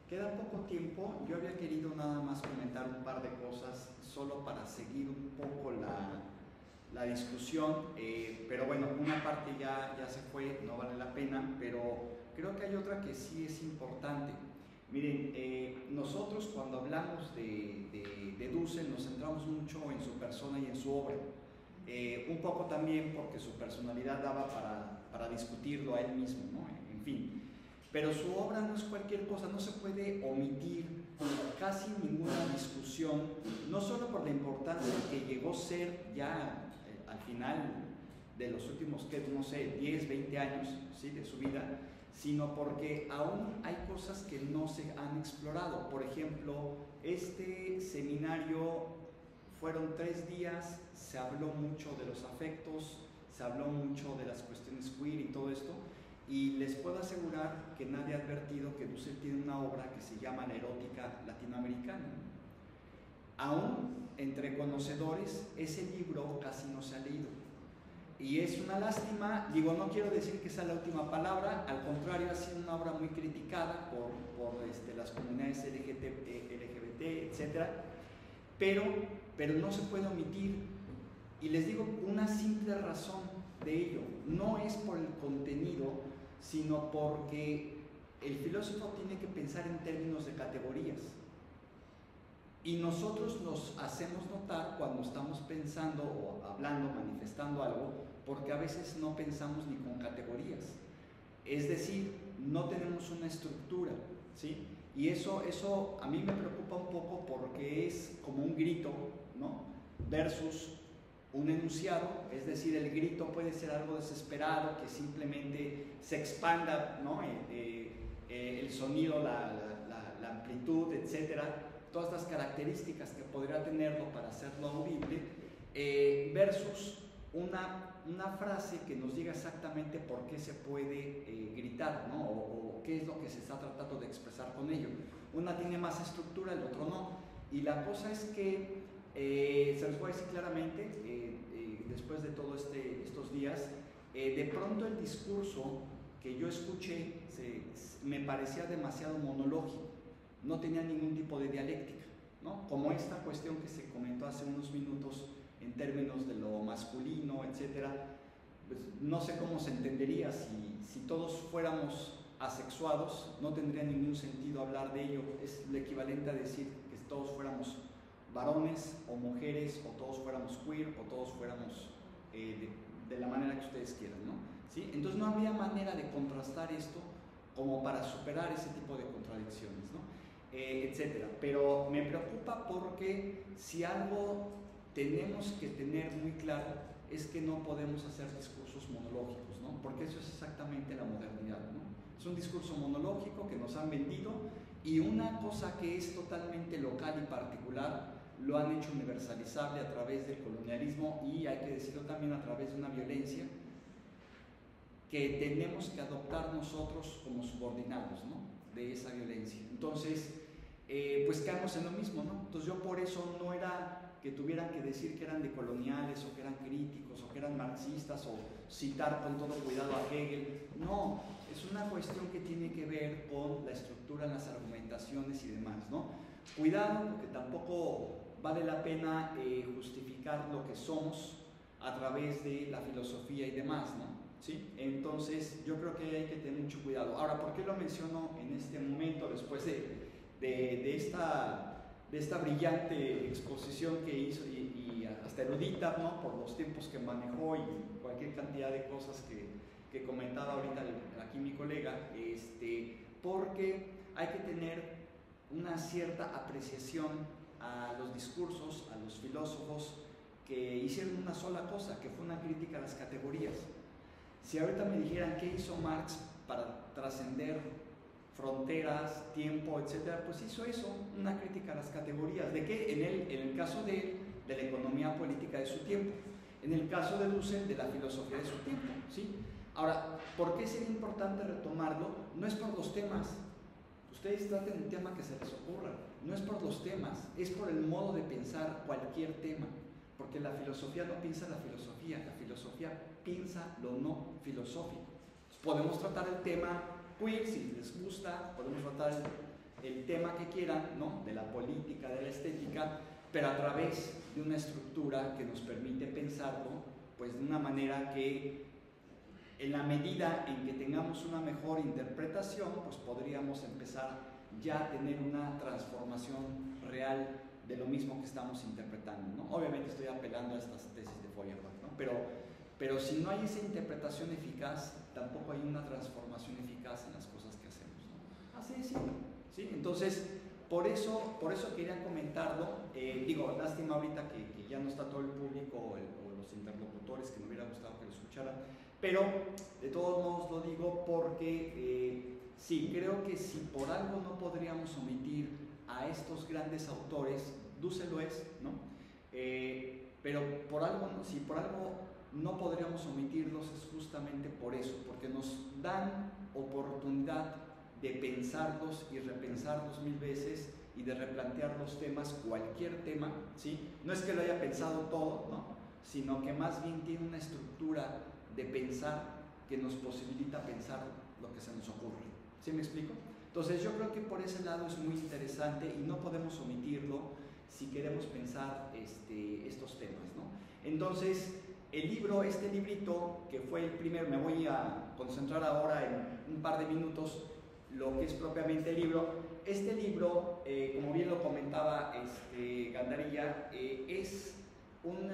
Queda poco tiempo. Yo había querido nada más comentar un par de cosas solo para seguir un poco la discusión, pero bueno, una parte ya se fue, no vale la pena, pero creo que hay otra que sí es importante. Miren, nosotros cuando hablamos de Dussel nos centramos mucho en su persona y en su obra, un poco también porque su personalidad daba para discutirlo a él mismo, ¿no? En fin, pero su obra no es cualquier cosa, no se puede omitir casi ninguna discusión, no solo por la importancia que llegó a ser ya al final de los últimos, no sé, 10, 20 años, ¿sí?, de su vida, sino porque aún hay cosas que no se han explorado. Por ejemplo, este seminario fueron 3 días, se habló mucho de los afectos, se habló mucho de las cuestiones queer y todo esto, y les puedo asegurar que nadie ha advertido que Dussel tiene una obra que se llama La erótica latinoamericana. Aún entre conocedores, ese libro casi no se ha leído. Y es una lástima, digo, no quiero decir que sea la última palabra, al contrario, ha sido una obra muy criticada por las comunidades LGBT, etc. Pero no se puede omitir, y les digo una simple razón de ello, no es por el contenido, sino porque el filósofo tiene que pensar en términos de categorías. Y nosotros nos hacemos notar cuando estamos pensando o hablando, manifestando algo, porque a veces no pensamos ni con categorías. Es decir, no tenemos una estructura, ¿sí? Y eso a mí me preocupa un poco porque es como un grito, ¿no?, versus un enunciado. Es decir, el grito puede ser algo desesperado, que simplemente se expanda, ¿no?, el sonido, la amplitud, etcétera, todas las características que podría tenerlo para hacerlo audible, versus una frase que nos diga exactamente por qué se puede gritar, ¿no?, o qué es lo que se está tratando de expresar con ello. Una tiene más estructura, el otro no. Y la cosa es que, se los voy a decir claramente, después de todos estos días, de pronto el discurso que yo escuché me parecía demasiado monológico, no tenía ningún tipo de dialéctica, ¿no? Como esta cuestión que se comentó hace unos minutos en términos de lo masculino, etcétera, pues no sé cómo se entendería si todos fuéramos asexuados, no tendría ningún sentido hablar de ello. Es lo equivalente a decir que todos fuéramos varones o mujeres, o todos fuéramos queer, o todos fuéramos de la manera que ustedes quieran, ¿no? ¿Sí? Entonces no había manera de contrastar esto como para superar ese tipo de contradicciones, ¿no? Etcétera. Pero me preocupa porque si algo tenemos que tener muy claro es que no podemos hacer discursos monológicos, ¿no? Porque eso es exactamente la modernidad, ¿no? Es un discurso monológico que nos han vendido, y una cosa que es totalmente local y particular lo han hecho universalizable a través del colonialismo, y hay que decirlo también a través de una violencia que tenemos que adoptar nosotros como subordinados, ¿no? De esa violencia. Entonces, pues caemos en lo mismo, ¿no? Entonces yo por eso no era que tuvieran que decir que eran decoloniales, o que eran críticos, o que eran marxistas, o citar con todo cuidado a Hegel. No, es una cuestión que tiene que ver con la estructura en las argumentaciones y demás, ¿no? Cuidado, porque tampoco vale la pena justificar lo que somos a través de la filosofía y demás, ¿no? ¿Sí? Entonces yo creo que hay que tener mucho cuidado. Ahora, ¿por qué lo menciono en este momento, después de esta brillante exposición que hizo, y hasta erudita, ¿no? Por los tiempos que manejó y cualquier cantidad de cosas que comentaba ahorita aquí mi colega, porque hay que tener una cierta apreciación a los discursos, a los filósofos que hicieron una sola cosa, que fue una crítica a las categorías. Si ahorita me dijeran qué hizo Marx para trascender fronteras, tiempo, etcétera, pues hizo eso, una crítica a las categorías. ¿De qué? En el caso de la economía política de su tiempo, en el caso de Dussel, de la filosofía de su tiempo, ¿sí? Ahora, ¿por qué sería importante retomarlo? No es por los temas, ustedes traten el tema que se les ocurra, no es por los temas, es por el modo de pensar cualquier tema, porque la filosofía no piensa la filosofía piensa lo no filosófico. Podemos tratar el tema queer si les gusta, podemos tratar el tema que quieran, ¿no? De la política, de la estética, pero a través de una estructura que nos permite pensarlo, pues de una manera que, en la medida en que tengamos una mejor interpretación, pues podríamos empezar ya a tener una transformación real de lo mismo que estamos interpretando, ¿no? Obviamente estoy apelando a estas tesis de Feuerbach, ¿no? Pero si no hay esa interpretación eficaz, tampoco hay una transformación eficaz en las cosas que hacemos, ¿no? Así de simple, ¿sí? Entonces, por eso quería comentarlo. Digo, lástima ahorita que ya no está todo el público o los interlocutores, que me hubiera gustado que lo escucharan, pero de todos modos lo digo porque sí, creo que si por algo no podríamos omitir a estos grandes autores, Dussel lo es, ¿no? Pero si por algo no podríamos omitirlos es justamente por eso, porque nos dan oportunidad de pensarlos y repensarlos mil veces, y de replantear los temas, cualquier tema, ¿sí? No es que lo haya pensado todo, ¿no? Sino que más bien tiene una estructura de pensar que nos posibilita pensar lo que se nos ocurre. ¿Sí me explico? Entonces yo creo que por ese lado es muy interesante y no podemos omitirlo si queremos pensar estos temas, ¿no? Entonces, el libro, este librito, que fue el primero, me voy a concentrar ahora en un par de minutos lo que es propiamente el libro. Este libro, como bien lo comentaba Gandarilla, es un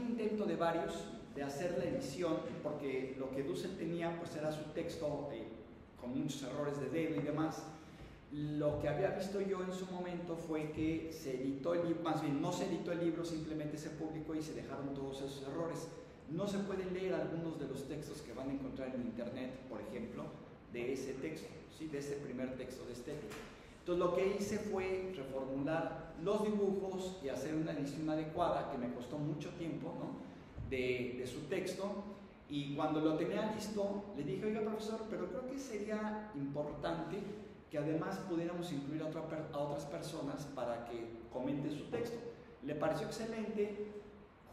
intento de varios de hacer la edición, porque lo que Dussel tenía pues era su texto con muchos errores de dedo y demás. Lo que había visto yo en su momento fue que se editó el libro, más bien no se editó el libro, simplemente se publicó y se dejaron todos esos errores. No se pueden leer algunos de los textos que van a encontrar en internet, por ejemplo, de ese texto, ¿sí? De ese primer texto de estética. Entonces lo que hice fue reformular los dibujos y hacer una edición adecuada, que me costó mucho tiempo, ¿no? de su texto. Y cuando lo tenía listo, le dije, oiga profesor, pero creo que sería importante que además pudiéramos incluir a otras personas para que comenten su texto. Le pareció excelente,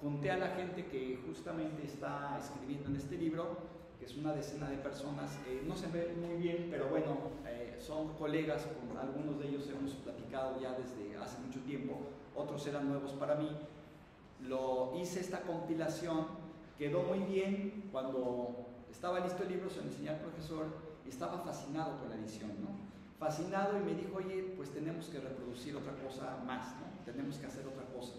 junté a la gente que justamente está escribiendo en este libro, que es una decena de personas, no se ve muy bien, pero bueno, son colegas, con algunos de ellos hemos platicado ya desde hace mucho tiempo, otros eran nuevos para mí. Hice esta compilación, quedó muy bien. Cuando estaba listo el libro se lo enseñé al profesor y estaba fascinado con la edición, ¿no? Fascinado, y me dijo, oye, pues tenemos que reproducir otra cosa más, ¿no? Tenemos que hacer otra cosa.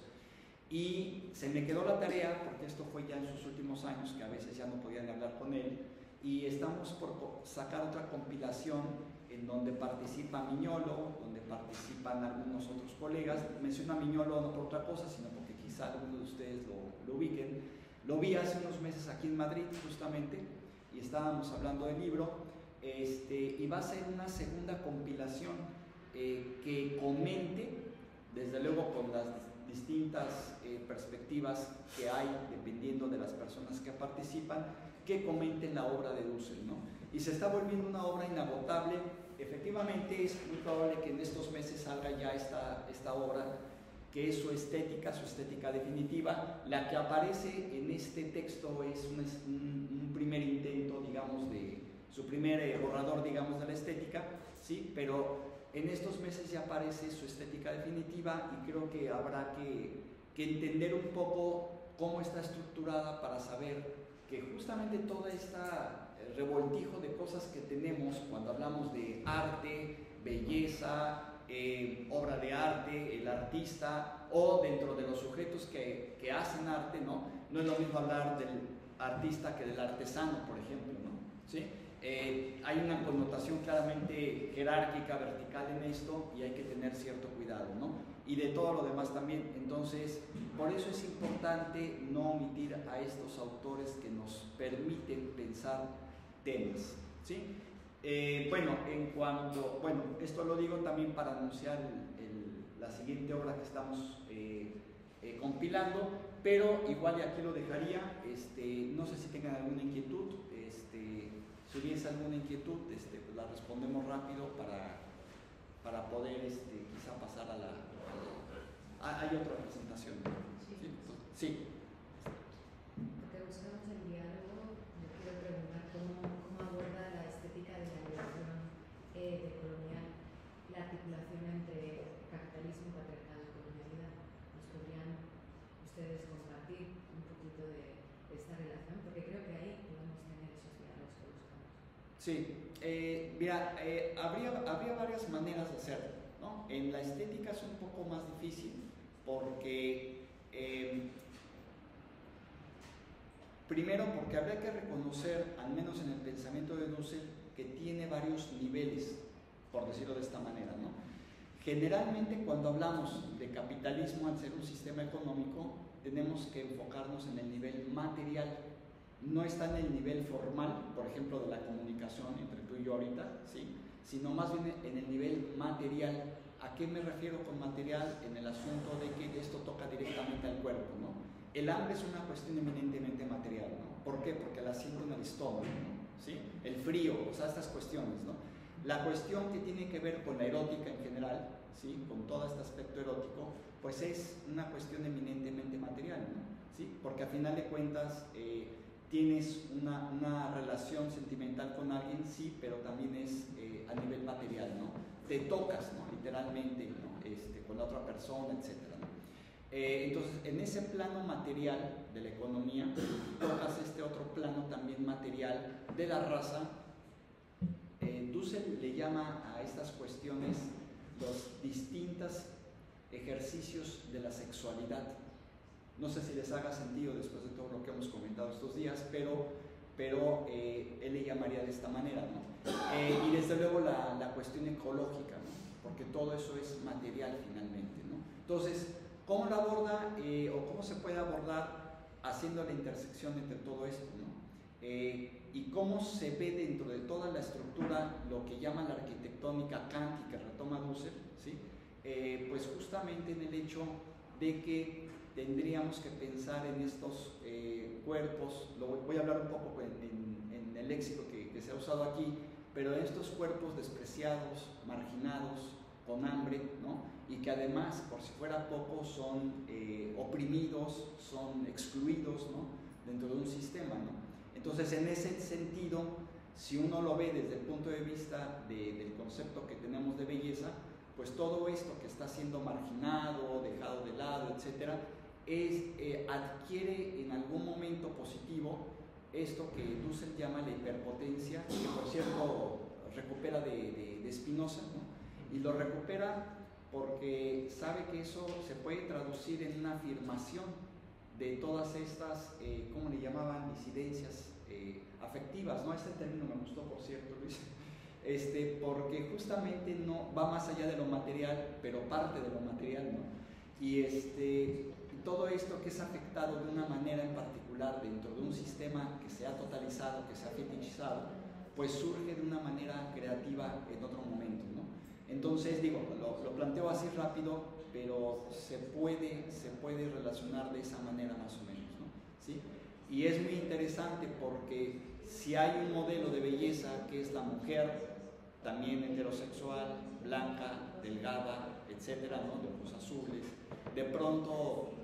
Y se me quedó la tarea, porque esto fue ya en sus últimos años, que a veces ya no podían hablar con él, y estamos por sacar otra compilación en donde participa Miñolo, donde participan algunos otros colegas. Menciono a Miñolo no por otra cosa, sino porque quizá algunos de ustedes lo ubiquen. Lo vi hace unos meses aquí en Madrid, justamente, y estábamos hablando del libro, y va a ser una segunda compilación que comente, desde luego con las distintas perspectivas que hay, dependiendo de las personas que participan, que comenten la obra de Dussel, ¿no? Y se está volviendo una obra inagotable. Efectivamente, es muy probable que en estos meses salga ya esta obra, que es su estética definitiva. La que aparece en este texto es un primer intento, digamos, de su primer borrador, digamos, de la estética, ¿sí? Pero en estos meses ya aparece su estética definitiva, y creo que habrá que entender un poco cómo está estructurada para saber que justamente todo este revoltijo de cosas que tenemos cuando hablamos de arte, belleza, obra de arte, el artista, o dentro de los sujetos que hacen arte, ¿no? No es lo mismo hablar del artista que del artesano, por ejemplo, ¿no? ¿Sí? Hay una connotación claramente jerárquica, vertical en esto, y hay que tener cierto cuidado, ¿no? Y de todo lo demás también. Entonces, por eso es importante no omitir a estos autores que nos permiten pensar temas, ¿sí? Bueno, esto lo digo también para anunciar la siguiente obra que estamos compilando, pero igual y aquí lo dejaría. No sé si tengan alguna inquietud. Si hubiese alguna inquietud, pues la respondemos rápido para poder quizá pasar a la... ¿Hay otra presentación? Sí. Porque buscamos el diálogo, yo quiero preguntar cómo aborda la estética de la relación decolonial, la articulación entre capitalismo, patriarcado y colonialidad. ¿Nos podrían ustedes compartir un poquito de esta relación? Porque creo que ahí podemos tener esos diálogos que buscamos. Sí, mira, habría varias maneras de hacerlo, ¿no? En la estética es un poco más difícil porque, primero, porque habría que reconocer, al menos en el pensamiento de Dussel, que tiene varios niveles, por decirlo de esta manera, ¿no? Generalmente, cuando hablamos de capitalismo al ser un sistema económico, tenemos que enfocarnos en el nivel material. No está en el nivel formal, por ejemplo, de la comunicación entre tú y yo ahorita, ¿sí? Sino más bien en el nivel material. ¿A qué me refiero con material? En el asunto de que esto toca directamente al cuerpo, ¿no? El hambre es una cuestión eminentemente material, ¿no? ¿Por qué? Porque la siento en el estómago, ¿no? ¿Sí? El frío, o sea, estas cuestiones, ¿no? La cuestión que tiene que ver con la erótica en general, ¿sí? Con todo este aspecto erótico, pues es una cuestión eminentemente material, ¿no? ¿Sí? Porque a final de cuentas tienes una relación sentimental con alguien, sí, pero también es a nivel material, ¿no? Te tocas, ¿no? Literalmente, ¿no? Con la otra persona, etc., ¿no? Entonces, en ese plano material de la economía, tocas este otro plano también material de la raza. Dussel le llama a estas cuestiones los distintos ejercicios de la sexualidad. No sé si les haga sentido después de todo lo que hemos comentado estos días, pero él le llamaría de esta manera, ¿no? Y desde luego la cuestión ecológica, ¿no? Porque todo eso es material finalmente, ¿no? Entonces, ¿cómo lo aborda o cómo se puede abordar haciendo la intersección entre todo esto, ¿no? Y cómo se ve dentro de toda la estructura lo que llama la arquitectónica Kant y que retoma Dussel, ¿sí? Pues justamente en el hecho de que tendríamos que pensar en estos cuerpos. Voy a hablar un poco en el léxico que se ha usado aquí, pero estos cuerpos despreciados, marginados, con hambre, ¿no? Y que además, por si fuera poco, son oprimidos, son excluidos, ¿no? Dentro de un sistema, ¿no? Entonces, en ese sentido, si uno lo ve desde el punto de vista del concepto que tenemos de belleza, pues todo esto que está siendo marginado, dejado de lado, etcétera, adquiere en algún momento positivo esto que Dussel llama la hiperpotencia, que por cierto recupera de Spinoza, ¿no? Y lo recupera porque sabe que eso se puede traducir en una afirmación de todas estas, ¿cómo le llamaban? Disidencias afectivas, ¿no? Este término me gustó, por cierto, Luis, porque justamente no va más allá de lo material, pero parte de lo material, ¿no? Y todo esto que es afectado de una manera en particular dentro de un sistema que se ha totalizado, que se ha fetichizado, pues surge de una manera creativa en otro momento, ¿no? Entonces, digo, lo planteo así rápido, pero se puede relacionar de esa manera más o menos, ¿no? ¿Sí? Y es muy interesante porque si hay un modelo de belleza que es la mujer, también heterosexual, blanca, delgada, etcétera, ¿no? De ojos azules, de pronto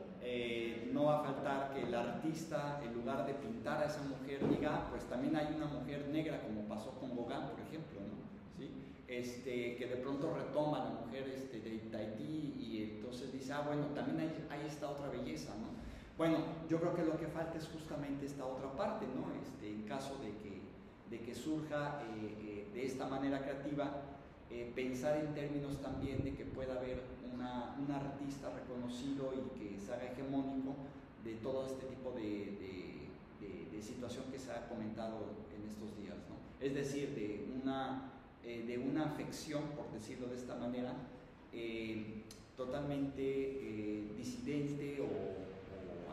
no va a faltar que el artista, en lugar de pintar a esa mujer, diga, pues también hay una mujer negra, como pasó con Gauguin, por ejemplo, ¿no? ¿Sí? Que de pronto retoma a la mujer de Tahití y entonces dice, bueno, también hay esta otra belleza, ¿no? Bueno, yo creo que lo que falta es justamente esta otra parte, ¿no? En caso de que surja de esta manera creativa, pensar en términos también de que pueda haber un artista reconocido y que se haga hegemónico de todo este tipo de situación que se ha comentado en estos días, ¿no? Es decir, de una afección, por decirlo de esta manera, totalmente disidente o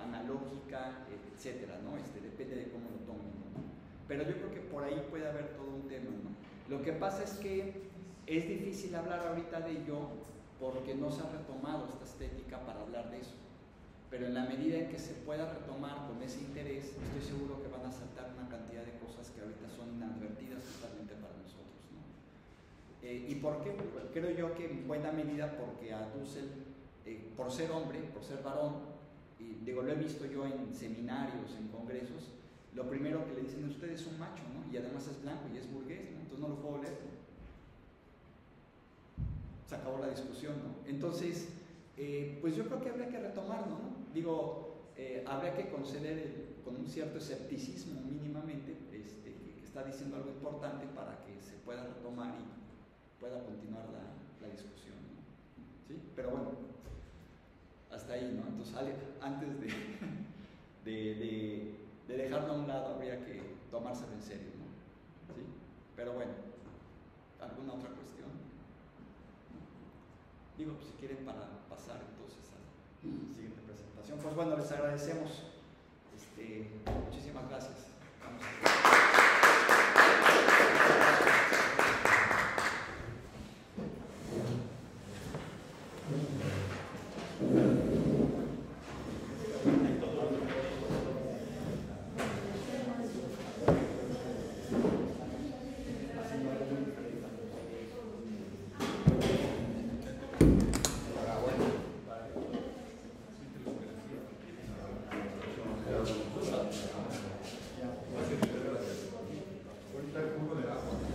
analógica, etcétera, ¿no? Depende de cómo lo tomen, ¿no? Pero yo creo que por ahí puede haber todo un tema, ¿no? Lo que pasa es que es difícil hablar ahorita de ello porque no se ha retomado esta estética para hablar de eso. Pero en la medida en que se pueda retomar con ese interés, estoy seguro que van a saltar una cantidad de cosas que ahorita son inadvertidas totalmente para nosotros, ¿no? ¿Y por qué? Pues creo yo que en buena medida porque a Dussel, por ser hombre, por ser varón, y digo, lo he visto yo en seminarios, en congresos, lo primero que le dicen, usted es un macho, ¿no? Y además es blanco y es burgués, ¿no? Entonces no lo puedo leer, ¿no? Se acabó la discusión, ¿no? Entonces, pues yo creo que habría que retomarlo, ¿no? Digo, habría que conceder con un cierto escepticismo mínimamente, que está diciendo algo importante para que se pueda retomar y pueda continuar la discusión, ¿no? ¿Sí? Pero bueno, hasta ahí, ¿no? Entonces, antes de dejarlo a un lado, habría que tomárselo en serio, ¿no? ¿Sí? Pero bueno, ¿alguna otra cuestión? Digo, pues si quieren para pasar entonces a la siguiente presentación. Pues bueno, les agradecemos. Muchísimas gracias. Vamos a